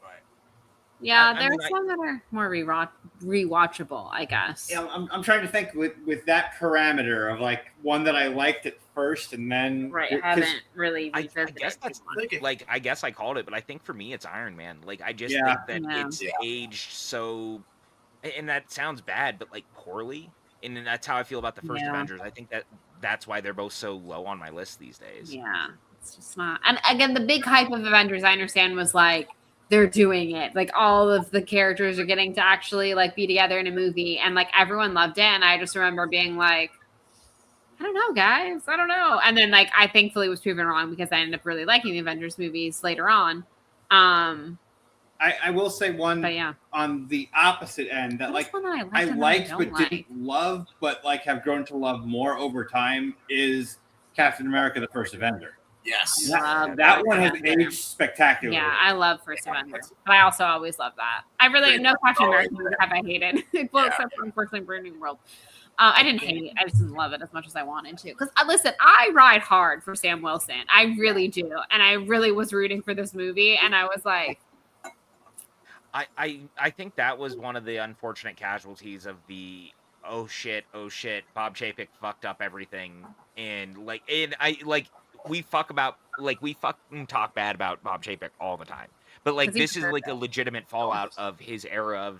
yeah, there's some that are more rewatchable, I guess. Yeah, I'm trying to think with that parameter of like one that I liked at first, and then haven't really. I guess that's like I guess I called it, but I think for me it's Iron Man. Like I just think that it's aged so, and that sounds bad, but like poorly. And that's how I feel about the first Avengers. I think that's why they're both so low on my list these days. Yeah, it's just not. And again, the big hype of Avengers, I understand, was like they're doing it. Like all of the characters are getting to actually like be together in a movie, and like everyone loved it. And I just remember being like, I don't know, guys. I don't know. And then like I thankfully was proven wrong because I ended up really liking the Avengers movies later on. I will say one on the opposite end that like I liked but didn't love, but like have grown to love more over time is Captain America: The First Avenger. Yes, that one has aged spectacularly. Yeah, I love First Avenger, but I also always love that. I really no Captain America have I hated, well, except for unfortunately Brave New World. I didn't hate it. I just didn't love it as much as I wanted to. Because listen, I ride hard for Sam Wilson. I really do, and I really was rooting for this movie, and I was like. I think that was one of the unfortunate casualties of the oh shit Bob Chapek fucked up everything, and we fucking talk bad about Bob Chapek all the time, but like this is like a legitimate fallout of his era of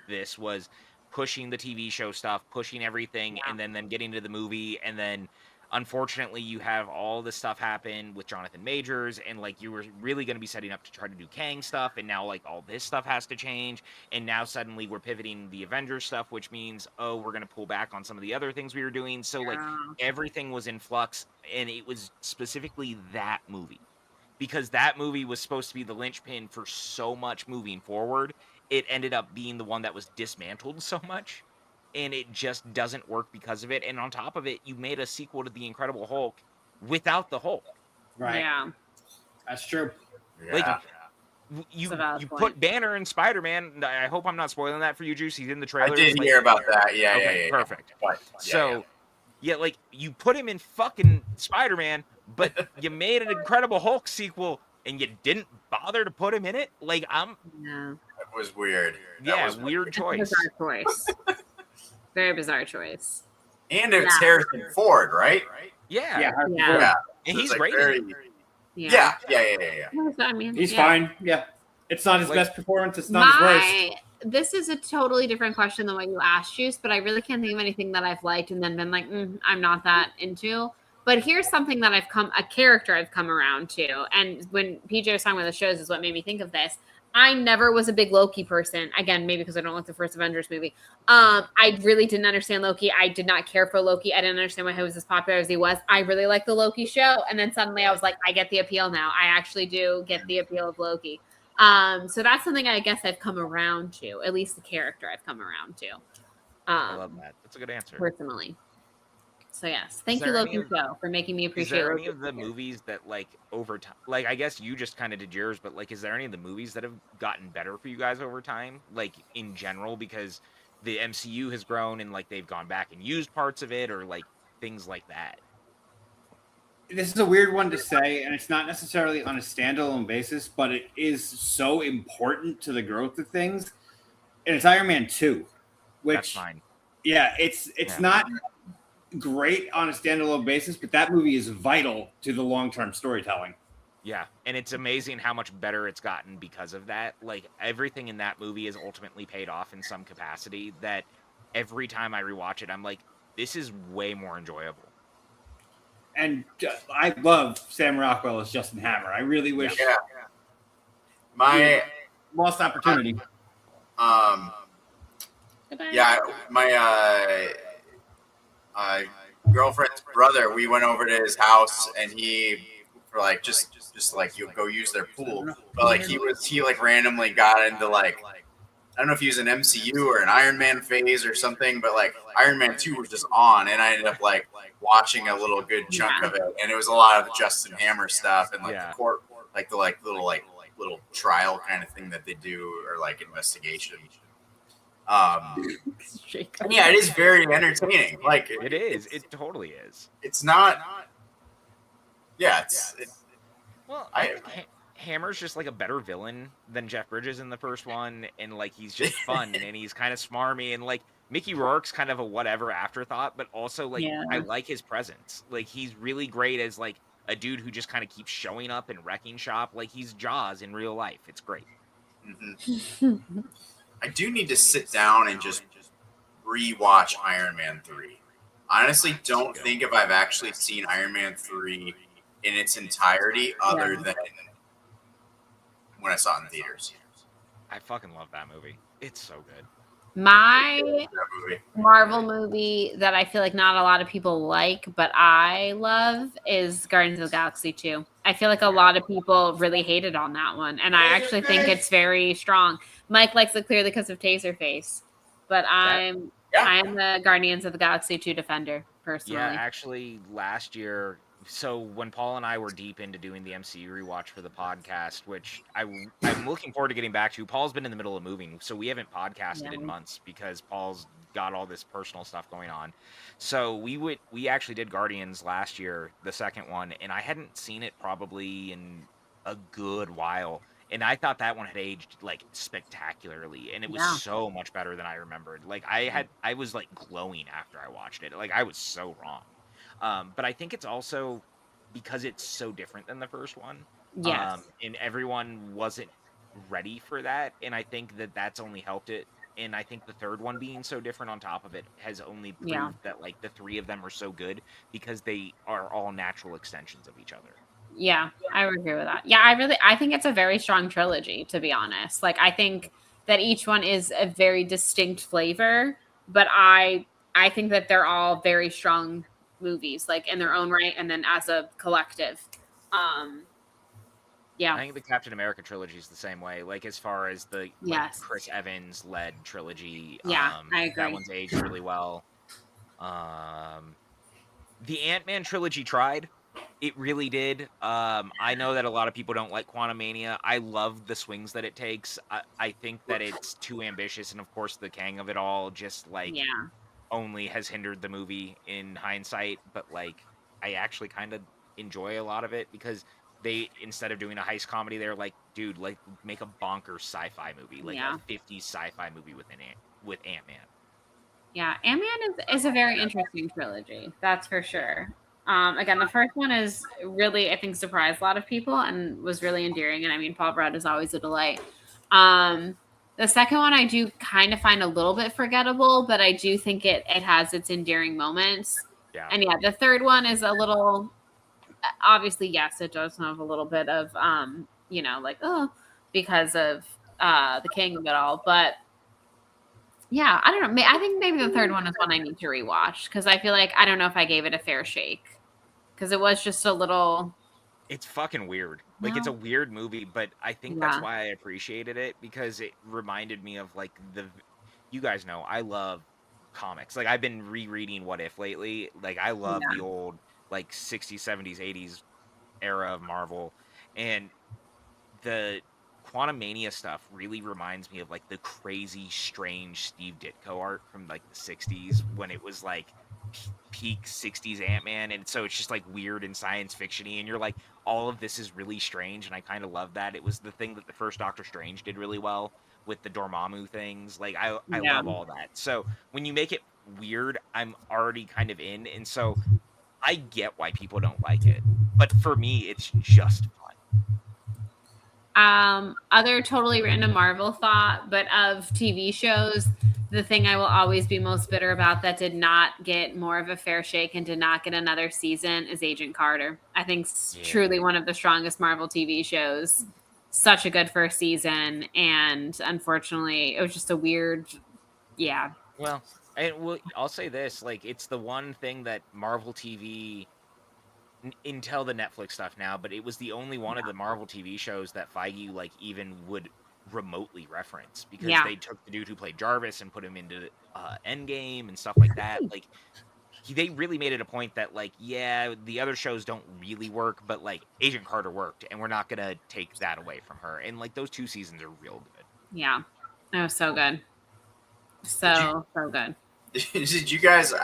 this was pushing the TV show stuff, pushing everything, and then getting to the movie, and then unfortunately, you have all this stuff happen with Jonathan Majors, and like you were really going to be setting up to try to do Kang stuff, and now like all this stuff has to change, and now suddenly we're pivoting the Avengers stuff, which means we're going to pull back on some of the other things we were doing. So like everything was in flux, and it was specifically that movie, because that movie was supposed to be the linchpin for so much moving forward. It ended up being the one that was dismantled so much, and it just doesn't work because of it. And on top of it, you made a sequel to The Incredible Hulk without the Hulk. Right. Yeah. That's true. Like Yeah. you point. put Banner in Spider-Man. I hope I'm not spoiling that for you, Juice. He's in the trailer. I did hear about that. Yeah, okay, yeah. Perfect. But, yeah, like you put him in fucking Spider-Man, but you made an Incredible Hulk sequel and you didn't bother to put him in it. Like Yeah. That was weird. Yeah, was weird choice. Bizarre choice. Very bizarre choice. And it's Harrison Ford, right? Yeah. Yeah. And So he's it's, like, great. very- Yeah. Yeah. I mean, He's yeah. fine. Yeah. It's not his Like, best performance. It's not his worst. This is a totally different question than what you asked, Juice, but I really can't think of anything that I've liked and then been like, I'm not that into. But here's something that a character I've come around to. And when PJ was talking about the shows is what made me think of this. I never was a big Loki person. Again, maybe because I don't like the first Avengers movie. I really didn't understand Loki. I did not care for Loki. I didn't understand why he was as popular as he was. I really liked the Loki show. And then suddenly I was like, I get the appeal now. I actually do get the appeal of Loki. So that's something I guess I've come around to, at least the character I've come around to. I love that. That's a good answer. Personally. So yes, thank you, there Loki Show, for making me Is appreciate. there Loki any of the movies that like over time, like I guess you just kind of did yours, but like, is there any of the movies that have gotten better for you guys over time, like in general, because the MCU has grown and like they've gone back and used parts of it, or like things like that? This is a weird one to say, and it's not necessarily on a standalone basis, but it is so important to the growth of things. And it's Iron Man 2, which That's fine. Yeah, it's not great on a standalone basis, but that movie is vital to the long-term storytelling. Yeah, and it's amazing how much better it's gotten because of that. Like everything in that movie is ultimately paid off in some capacity that every time I rewatch it, I'm like, this is way more enjoyable. And I love Sam Rockwell as Justin Hammer. I really wish My lost opportunity. Goodbye. My girlfriend's brother, we went over to his house and he for like just like you go use their pool, but like he like randomly got into like, I don't know if he was an MCU or an Iron Man phase or something, but like Iron Man 2 was just on, and I ended up like watching a little good chunk of it, and it was a lot of the Justin Hammer stuff and like the court, like the little trial kind of thing that they do, or like investigation. Yeah, it is very entertaining. Like it is. It totally is. It's not. Yeah, it's. Well, Hammer's just like a better villain than Jeff Bridges in the first one, and like he's just fun and he's kind of smarmy, and like Mickey Rourke's kind of a whatever afterthought, but also like I like his presence. Like he's really great as like a dude who just kind of keeps showing up and wrecking shop. Like he's Jaws in real life. It's great. Mm-hmm. I do need to sit down and just rewatch Iron Man 3. I honestly don't think if I've actually seen Iron Man 3 in its entirety other than when I saw it in theaters. I fucking love that movie. It's so good. My Marvel movie that I feel like not a lot of people like, but I love is Guardians of the Galaxy 2. I feel like a lot of people really hated on that one, and I actually think it's very strong. Mike likes it clearly because of Taserface, but I am the Guardians of the Galaxy 2 defender, personally. Yeah, actually, last year, so when Paul and I were deep into doing the MCU rewatch for the podcast, which I'm looking forward to getting back to. Paul's been in the middle of moving, so we haven't podcasted in months because Paul's got all this personal stuff going on. So we actually did Guardians last year, the second one, and I hadn't seen it probably in a good while. And I thought that one had aged like spectacularly, and it was so much better than I remembered. Like I was like glowing after I watched it. Like I was so wrong. But I think it's also because it's so different than the first one. Yes. And everyone wasn't ready for that. And I think that that's only helped it and I think the third one being so different on top of it has only proved that like the three of them are so good because they are all natural extensions of each other. Yeah, I would agree with that. Yeah, I think it's a very strong trilogy, to be honest. Like, I think that each one is a very distinct flavor, but I think that they're all very strong movies, like in their own right, and then as a collective. Yeah. I think the Captain America trilogy is the same way. Like as far as the like, Chris Evans led trilogy, I agree. That one's aged really well. The Ant-Man trilogy tried. It really did. I know that a lot of people don't like Quantumania. I love the swings that it takes. I think that it's too ambitious, and of course, the Kang of it all just like only has hindered the movie in hindsight. But like, I actually kind of enjoy a lot of it because they, instead of doing a heist comedy, they're like, dude, like make a bonkers sci-fi movie, like a 50s sci-fi movie with Ant-Man. Yeah, Ant-Man is a very interesting trilogy. That's for sure. Again, the first one is really, I think, surprised a lot of people and was really endearing. And I mean, Paul Rudd is always a delight. The second one I do kind of find a little bit forgettable, but I do think it has its endearing moments. Yeah. And the third one is a little, obviously, yes, it does have a little bit of, because of the king of it all. But yeah, I don't know. I think maybe the third one is one I need to rewatch because I feel like I don't know if I gave it a fair shake because it was just a little. It's fucking weird. Like it's a weird movie, but I think that's why I appreciated it because it reminded me of like you guys know I love comics. Like I've been rereading What If lately. Like I love the old like 60s, 70s, 80s era of Marvel, and the Quantumania stuff really reminds me of like the crazy, strange Steve Ditko art from like the 60s when it was like peak 60s Ant-Man, and so it's just like weird and science fiction-y, and you're like, all of this is really strange, and I kind of love that. It was the thing that the first Doctor Strange did really well with the Dormammu things. Like I love all that. So when you make it weird, I'm already kind of in, and so I get why people don't like it, but for me, it's just fun. Other totally random Marvel thought, but of TV shows, the thing I will always be most bitter about that did not get more of a fair shake and did not get another season is Agent Carter. I think it's truly one of the strongest Marvel TV shows. Such a good first season, and unfortunately, it was just a weird, Well, I'll say this: like, it's the one thing that Marvel TV. Until the Netflix stuff now, but it was the only one of the Marvel TV shows that Feige like even would remotely reference because they took the dude who played Jarvis and put him into Endgame and stuff like that. Like they really made it a point that like, the other shows don't really work, but like Agent Carter worked, and we're not gonna take that away from her. And like those 2 seasons are real good. Yeah, that was so good, so good. Did you guys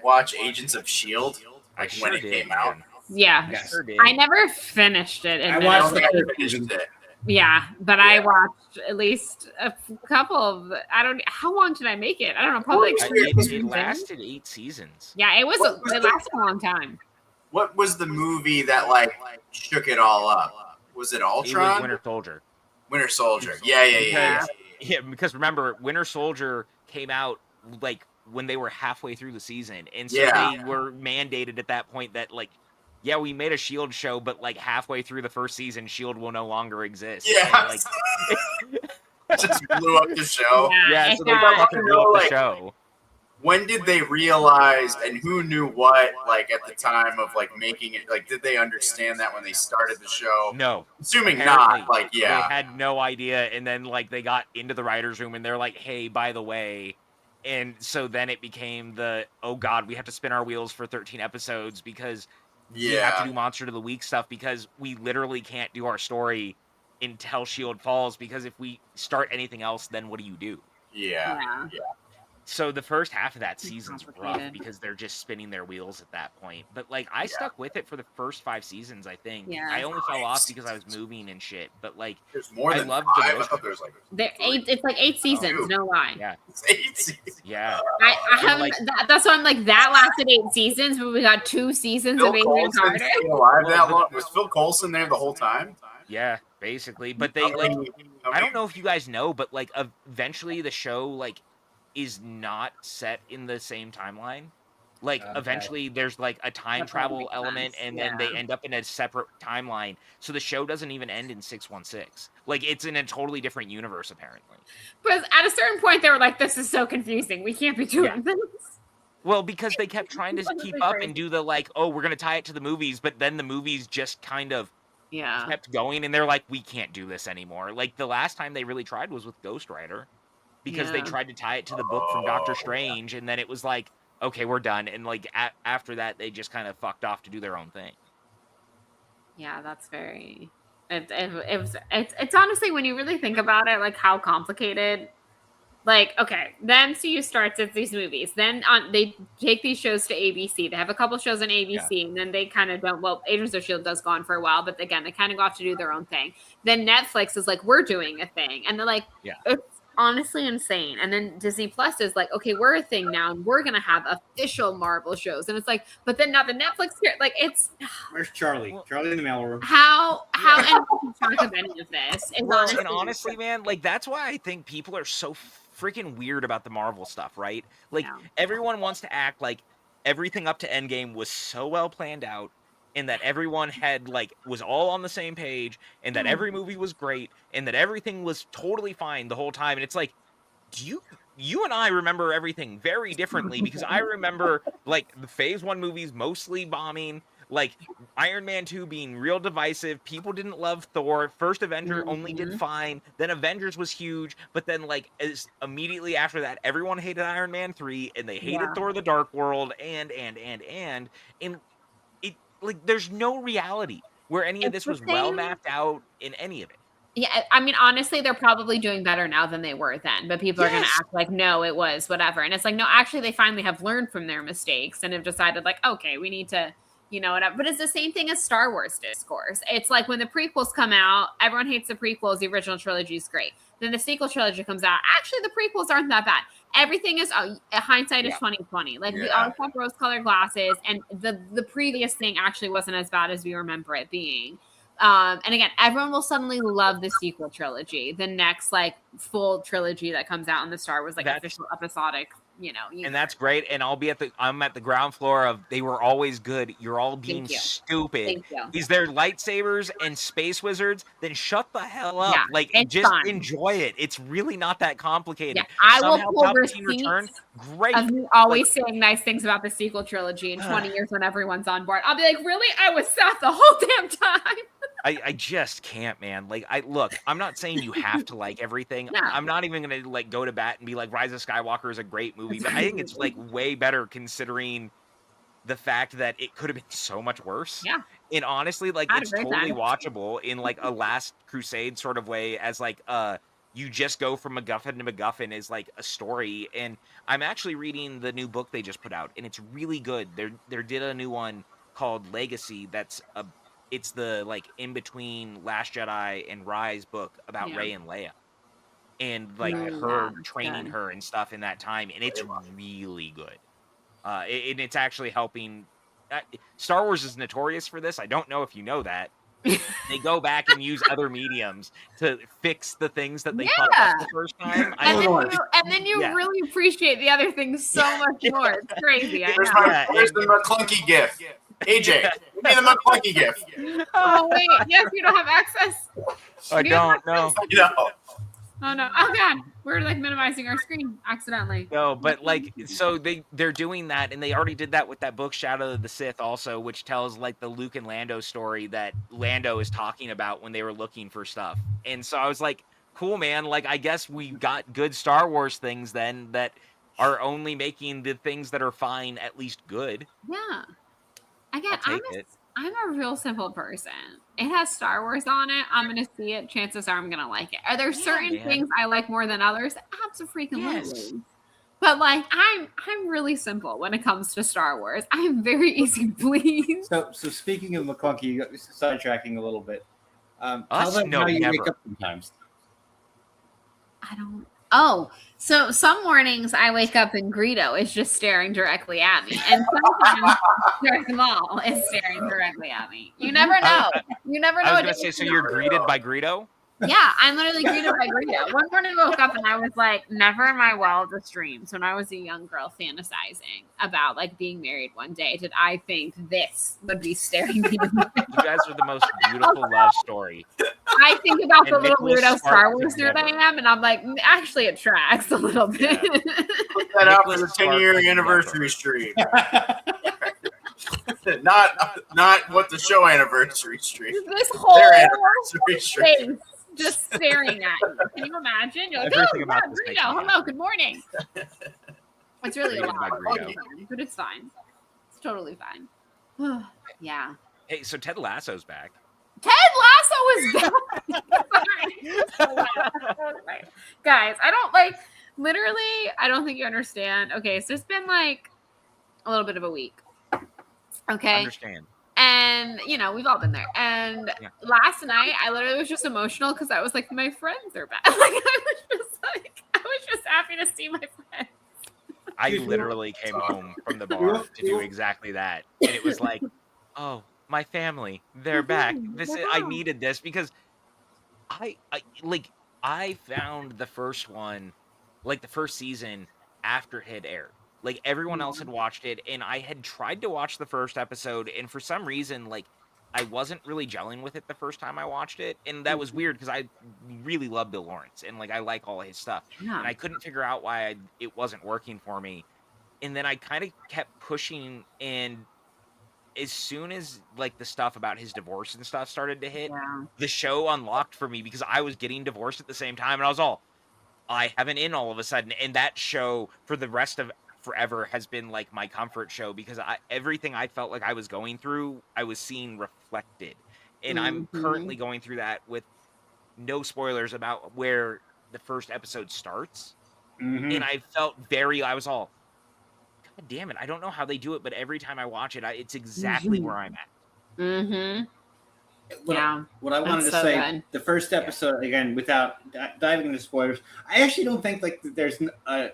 watch Agents of S.H.I.E.L.D.? Like when it came out? Yeah, sure did. I never finished it. I watched it. Yeah, but I watched at least a couple of. How long did I make it? I don't know. Probably like 3 it lasted 8 seasons. Yeah, it lasted a long time. What was the movie that like shook it all up? Was it Ultron? It was Winter Soldier. Winter Soldier. Yeah. Yeah, because remember, Winter Soldier came out like when they were halfway through the season, and so they were mandated at that point that like. Yeah, we made a S.H.I.E.L.D. show, but like halfway through the first season, S.H.I.E.L.D. will no longer exist. Yeah, and, like, just blew up the show. Yeah, so they fucking blew up the show. When did they realize, and who knew what, like at the time of like making it? Like, did they understand that when they started the show? No, assuming not. Like, they had no idea, and then like they got into the writers' room, and they're like, "Hey, by the way." And so then it became oh god, we have to spin our wheels for 13 episodes because. We have to do Monster of the Week stuff because we literally can't do our story until S.H.I.E.L.D. falls because if we start anything else, then what do you do? Yeah. So the first half of that season's rough because they're just spinning their wheels at that point. But like I stuck with it for the first 5 seasons, I think. Yeah. I only fell off because I was moving and shit. But like there's more than 5. I thought there's like it's like 8 seasons, no lie. Yeah. It's 8 seasons. Yeah. I haven't that's why I'm like that lasted 8 seasons, but we got 2 seasons of Agent Carter. Alive that long? Was Phil Coulson there the whole time? Yeah. basically. But they like, I don't know if you guys know, but like eventually the show like is not set in the same timeline. Like eventually there's like a time travel element, and then they end up in a separate timeline. So the show doesn't even end in 616. Like it's in a totally different universe apparently. But at a certain point, they were like, "This is so confusing. We can't be doing this." Well, because they kept trying to keep up and do the like, oh, we're gonna tie it to the movies, but then the movies just kind of kept going, and they're like, we can't do this anymore. Like the last time they really tried was with Ghost Rider, because they tried to tie it to the book from Doctor Strange, and then it was like, okay, we're done, and like after that, they just kind of fucked off to do their own thing. Yeah, that's very. It's honestly, when you really think about it, like how complicated. Like, okay, the MCU starts with these movies. Then they take these shows to ABC. They have a couple shows on ABC, and then they kind of don't. Well, Agents of S.H.I.E.L.D. does go on for a while, but again, they kind of go off to do their own thing. Then Netflix is like, we're doing a thing. And they're like, it's honestly insane. And then Disney Plus is like, okay, we're a thing now, and we're going to have official Marvel shows. And it's like, but then now the Netflix here, like, it's. Where's Charlie? Charlie in the mailroom. How anyone can talk of any of this? And honestly, man, like, that's why I think people are so freaking weird about the Marvel stuff, right? Like everyone wants to act like everything up to Endgame was so well planned out, and that everyone had like was all on the same page, and that every movie was great, and that everything was totally fine the whole time. And it's like, you and I remember everything very differently, because I remember like the Phase 1 movies mostly bombing, like Iron Man 2 being real divisive. People didn't love Thor. First Avenger only did fine. Then Avengers was huge. But then like as immediately after that, everyone hated Iron Man 3, and they hated Thor the Dark World, and it like there's no reality where any of this was well mapped out in any of it. Yeah, I mean, honestly, they're probably doing better now than they were then. But people are going to act like, no, it was whatever. And it's like, no, actually, they finally have learned from their mistakes and have decided, like, okay, we need to, you know, whatever. But it's the same thing as Star Wars discourse. It's like when the prequels come out, everyone hates the prequels. The original trilogy is great. Then the sequel trilogy comes out. Actually, the prequels aren't that bad. Everything is hindsight is 2020. Like we all have rose-colored glasses, and the previous thing actually wasn't as bad as we remember it being. And again, everyone will suddenly love the sequel trilogy, the next like full trilogy that comes out in the Star Wars, like official episodic, you know. And that's great. And I'm at the ground floor of they were always good. You're all being stupid. Thank you. Is there lightsabers and space wizards? Then shut the hell up. Yeah, like just fun. Enjoy it. It's really not that complicated. Yeah, I Somehow will pull Palpatine returned. Great. Of me always saying nice things about the sequel trilogy in 20 years when everyone's on board. I'll be like, really? I was sad the whole damn time. I just can't, man. Like, I'm not saying you have to like everything. No. I'm not even gonna like go to bat and be like Rise of Skywalker is a great movie, but I think it's like way better considering the fact that it could have been so much worse. Yeah. And honestly, like it's totally watchable in like a Last Crusade sort of way, as like you just go from MacGuffin to MacGuffin is like a story. And I'm actually reading the new book they just put out, and it's really good. They did a new one called Legacy it's the like in between Last Jedi and Rise book about Rey and Leia, and like her training her and stuff in that time, and it's really good. And it's actually helping. Star Wars is notorious for this. I don't know if you know that. They go back and use other mediums to fix the things that they fucked up the first time. And then you really appreciate the other things so much more. It's crazy. Where's the McClunky gif? AJ, give me the McClunky gif. Oh, wait. Yes, you don't have access? I don't know. Oh, no. Oh, God. We're like minimizing our screen accidentally. No, but like, so they're doing that, and they already did that with that book, Shadow of the Sith, also, which tells like the Luke and Lando story that Lando is talking about when they were looking for stuff. And so I was like, cool, man. Like, I guess we got good Star Wars things then that are only making the things that are fine at least good. Yeah. Again, I'm a real simple person. It has Star Wars on it. I'm going to see it. Chances are I'm going to like it. Are there certain things I like more than others? Absolutely. But like, I'm really simple when it comes to Star Wars. I'm very easy to please. So speaking of McClunky, sidetracking a little bit. Tell them how you wake up sometimes. Oh, so some mornings I wake up and Greedo is just staring directly at me, and sometimes Darth Maul is staring directly at me. You never know. You never know. I was what gonna day say, it's so you're greeted by Greedo? Yeah, I'm literally greeted by Greedo. One morning I woke up and I was like, never in my wildest dreams, when I was a young girl fantasizing about like being married one day, did I think this would be staring me. You guys are the most beautiful love story. I think about the And little Nicholas weirdo Star Sparks Wars would nerd I never. am, and I'm like, actually, it tracks a little bit. Put that out for the Nicholas Sparks 10-year would anniversary stream. not what the show anniversary stream. This whole Their anniversary stream. face just staring at you. Can you imagine? You're like, Everything oh, about God, this makes Greedo, me hello, good morning. It's really a Greeted by lot, Greedo. but it's fine. It's totally fine. Yeah. Hey, so Ted Lasso's back. Ted Lasso is back. Guys, I don't like, literally, I don't think you understand. Okay, so it's been like a little bit of a week. Okay. Understand. And, you know, we've all been there. And last night, I literally was just emotional because I was like, my friends are back. I was just happy to see my friends. I literally came home from the bar to do exactly that. And it was like, oh, my family, they're back. I needed this because I found the first one, like the first season after it had aired. Like everyone else had watched it, and I had tried to watch the first episode, and for some reason, like I wasn't really gelling with it the first time I watched it, and that was weird because I really love Bill Lawrence and like I like all his stuff, and I couldn't figure out why it wasn't working for me, and then I kind of kept pushing, and as soon as like the stuff about his divorce and stuff started to hit, the show unlocked for me because I was getting divorced at the same time, and I was all, I have an in all of a sudden, and that show for the rest of forever has been like my comfort show because everything I felt like I was going through, I was seeing reflected, and I'm currently going through that with no spoilers about where the first episode starts, and I felt I was all, God damn it, I don't know how they do it, but every time I watch it, it's exactly where I'm at. What I wanted to say, good. The first episode, again, without diving into spoilers, I actually don't think like there's a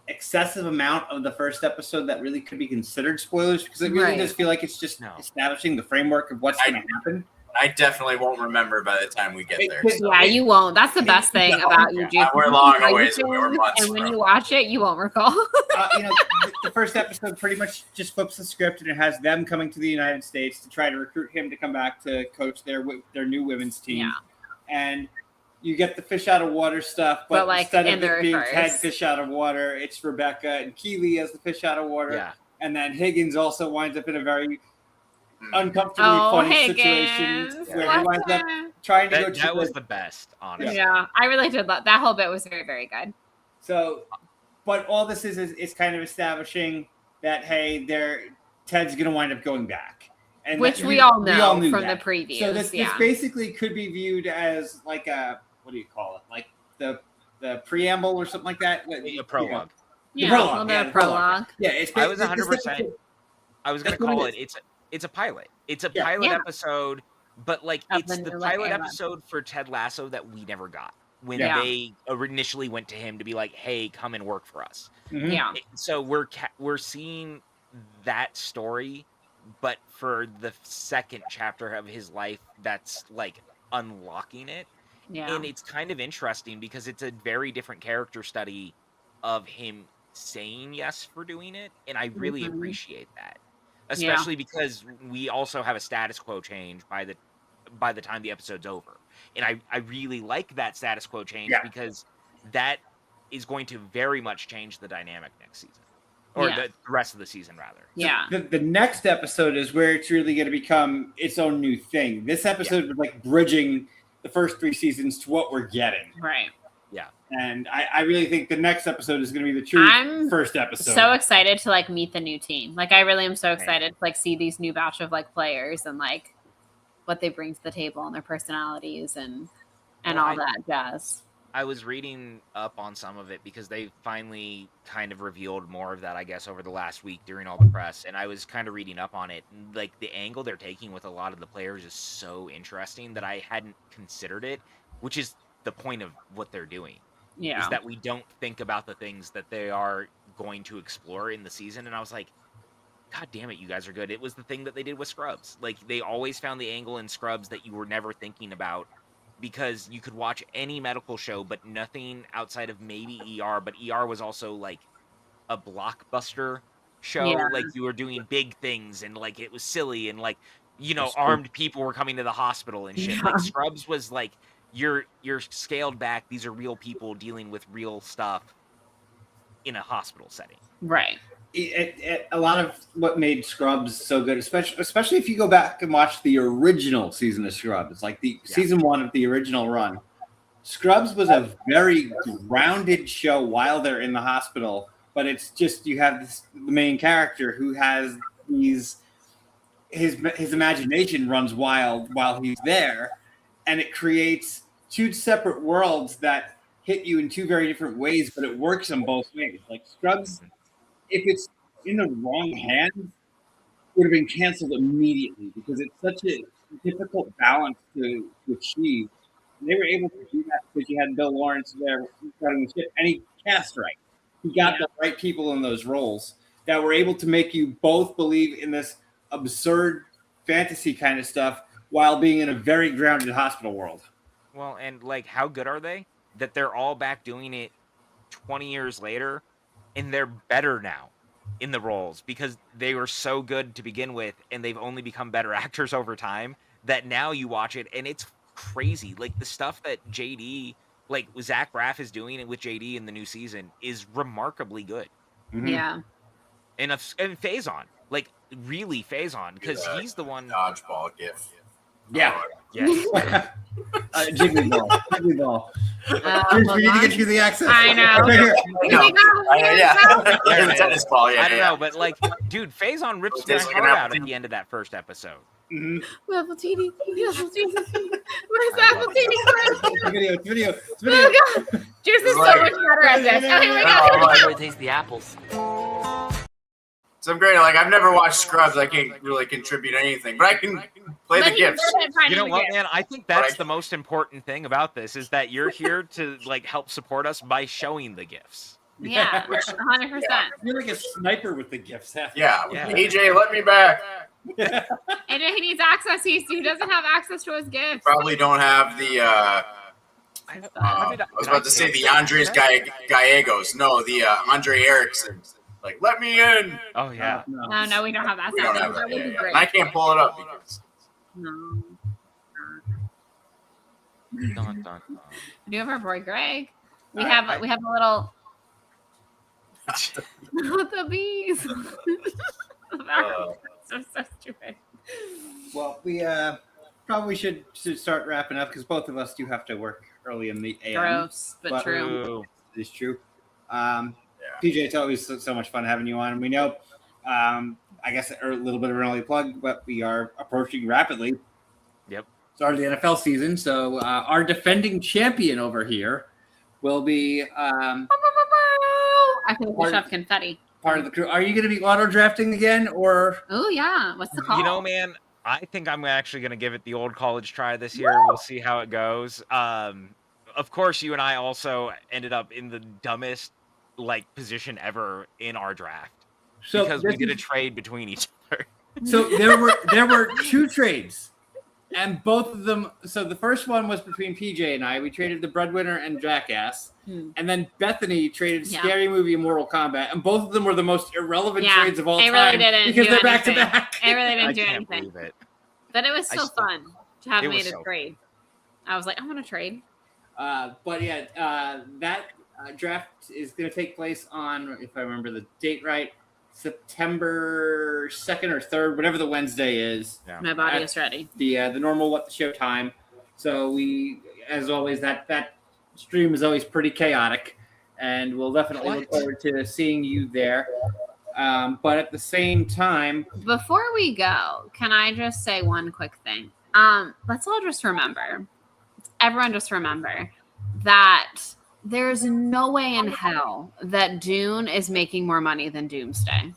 excessive amount of the first episode that really could be considered spoilers because it really does feel like it's just establishing the framework of what's going to happen. I definitely won't remember by the time we get there. So. Yeah, you won't. That's the best thing about you, Juice. We're long away, so we were months. And when you watch it, you won't recall. The first episode pretty much just flips the script, and it has them coming to the United States to try to recruit him to come back to coach their new women's team. Yeah. And you get the fish out of water stuff, but like instead of it being Ted fish out of water, it's Rebecca and Keeley as the fish out of water. Yeah. And then Higgins also winds up in a very uncomfortably funny situation where he winds up trying to go to that was the best, honestly. Yeah, I really did love that whole bit. Was very, very good. So, but all this is kind of establishing that hey, Ted's going to wind up going back, and which we all know from the previews. So this basically could be viewed as like a what do you call it? Like the preamble or something like that. The prologue. Yeah, a little bit of prologue. Yeah, it's I was 100%. I was going to call it. It's a pilot. It's a pilot episode, but like it's the pilot episode for Ted Lasso that we never got when they initially went to him to be like, "Hey, come and work for us." Yeah. So we're seeing that story, but for the second chapter of his life, that's like unlocking it. Yeah. And it's kind of interesting because it's a very different character study of him saying yes for doing it, and I really appreciate that. Especially because we also have a status quo change by the time the episode's over. And I really like that status quo change because that is going to very much change the dynamic next season. Or the rest of the season, rather. Yeah. The next episode is where it's really going to become its own new thing. This episode was like bridging the first 3 seasons to what we're getting. Right. Yeah. And I really think the next episode is going to be the true first episode. So excited to like meet the new team. Like I really am so excited to like see these new batch of like players and like what they bring to the table and their personalities and all that jazz. I was reading up on some of it because they finally kind of revealed more of that, I guess, over the last week during all the press. And I was kind of reading up on it. Like the angle they're taking with a lot of the players is so interesting that I hadn't considered it, which is the point of what they're doing. Yeah. is that we don't think about the things that they are going to explore in the season. And I was like, God damn it, you guys are good. It was the thing that they did with Scrubs. Like, they always found the angle in Scrubs that you were never thinking about, because you could watch any medical show, but nothing outside of maybe ER. But ER was also like a blockbuster show. Yeah. Like, you were doing big things, and like it was silly, and like, you know, armed people were coming to the hospital and shit. Yeah. Like, Scrubs was like, you're scaled back. These are real people dealing with real stuff in a hospital setting. Right. A lot of what made Scrubs so good, especially if you go back and watch the original season of Scrubs, like the season 1 of the original run. Scrubs was a very grounded show while they're in the hospital, but it's just, you have the main character who has his imagination runs wild while he's there, and it creates two separate worlds that hit you in two very different ways, but it works in both ways. Like Scrubs, if it's in the wrong hands, would have been canceled immediately, because it's such a difficult balance to achieve. And they were able to do that because you had Bill Lawrence there running the ship, and he cast right. He got the right people in those roles that were able to make you both believe in this absurd fantasy kind of stuff while being in a very grounded hospital world. Well, and like, how good are they that they're all back doing it 20 years later, and they're better now in the roles because they were so good to begin with, and they've only become better actors over time, that now you watch it and it's crazy. Like, the stuff that JD, like Zach Braff is doing with JD in the new season is remarkably good. Mm-hmm. Yeah. And Faison, like, really Faison, because he's the one. Dodgeball gif. Yeah. Yeah. Jiggly ball. We need to get you the access. I know. Right here. The tennis ball. Yeah, I don't know, but like, dude, Faison rips my heart out at the end of that first episode. Mm-hmm. Appletini. Where's Appletini? Video. Oh god, Juice is so much better at this. Oh here we go. I really taste the apples. So I'm great. Like, I've never watched Scrubs. I can't really contribute anything, but I can play the gifs. You know what, man? I think that's the most important thing about this, is that you're here to like help support us by showing the gifs. Yeah, 100%. You're like a sniper with the gifts. Yeah. AJ, let me back. And he needs access. He doesn't have access to his gifts. Probably don't have the. I was about to say the Andres Gallegos. No, the Andre Erickson. Like, let me in. Oh yeah. No, we don't have that. We don't have that. That would be great. And I can't pull it up because. No. Dun, dun, dun. We do have our boy Greg. We have a little. The bees. So stupid. Well, we probably should start wrapping up, because both of us do have to work early in the AM. Gross, but true. It is true. PJ, it's always so much fun having you on. And we know, I guess a little bit of an early plug, but we are approaching rapidly. Yep. Start of the NFL season. So our defending champion over here will be I think we should have confetti. part of the crew. Are you going to be auto drafting again, or? Oh yeah, what's the call? You know, man, I think I'm actually going to give it the old college try this year. We'll see how it goes. Of course, you and I also ended up in the dumbest like position ever in our draft, because we did a trade between each other. So there were two trades, and both of them. So the first one was between PJ and I. We traded the Breadwinner and Jackass, and then Bethany traded Scary Movie and Mortal Kombat, and both of them were the most irrelevant trades of all time. Really didn't because they're back to anything. back. I really didn't do can't anything. believe it. But it was so fun to have made a so trade. I was like, I'm gonna trade. But yeah, that draft is going to take place on, if I remember the date right, September 2nd or 3rd, whatever the Wednesday is. Yeah. My body is ready. The normal What the Show time. So we, as always, that stream is always pretty chaotic, and we'll definitely look forward to seeing you there. But at the same time, Before we go, can I just say one quick thing? Let's all just remember, everyone just remember that there's no way in hell that Dune is making more money than Doomsday.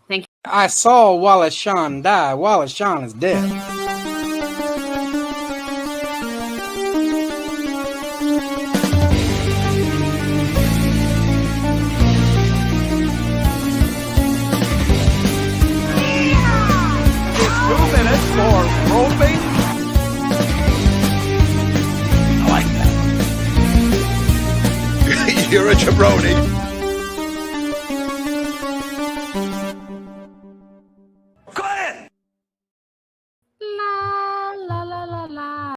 Thank you. I saw Wallace Shawn die. Wallace Shawn is dead. You're a jabroni.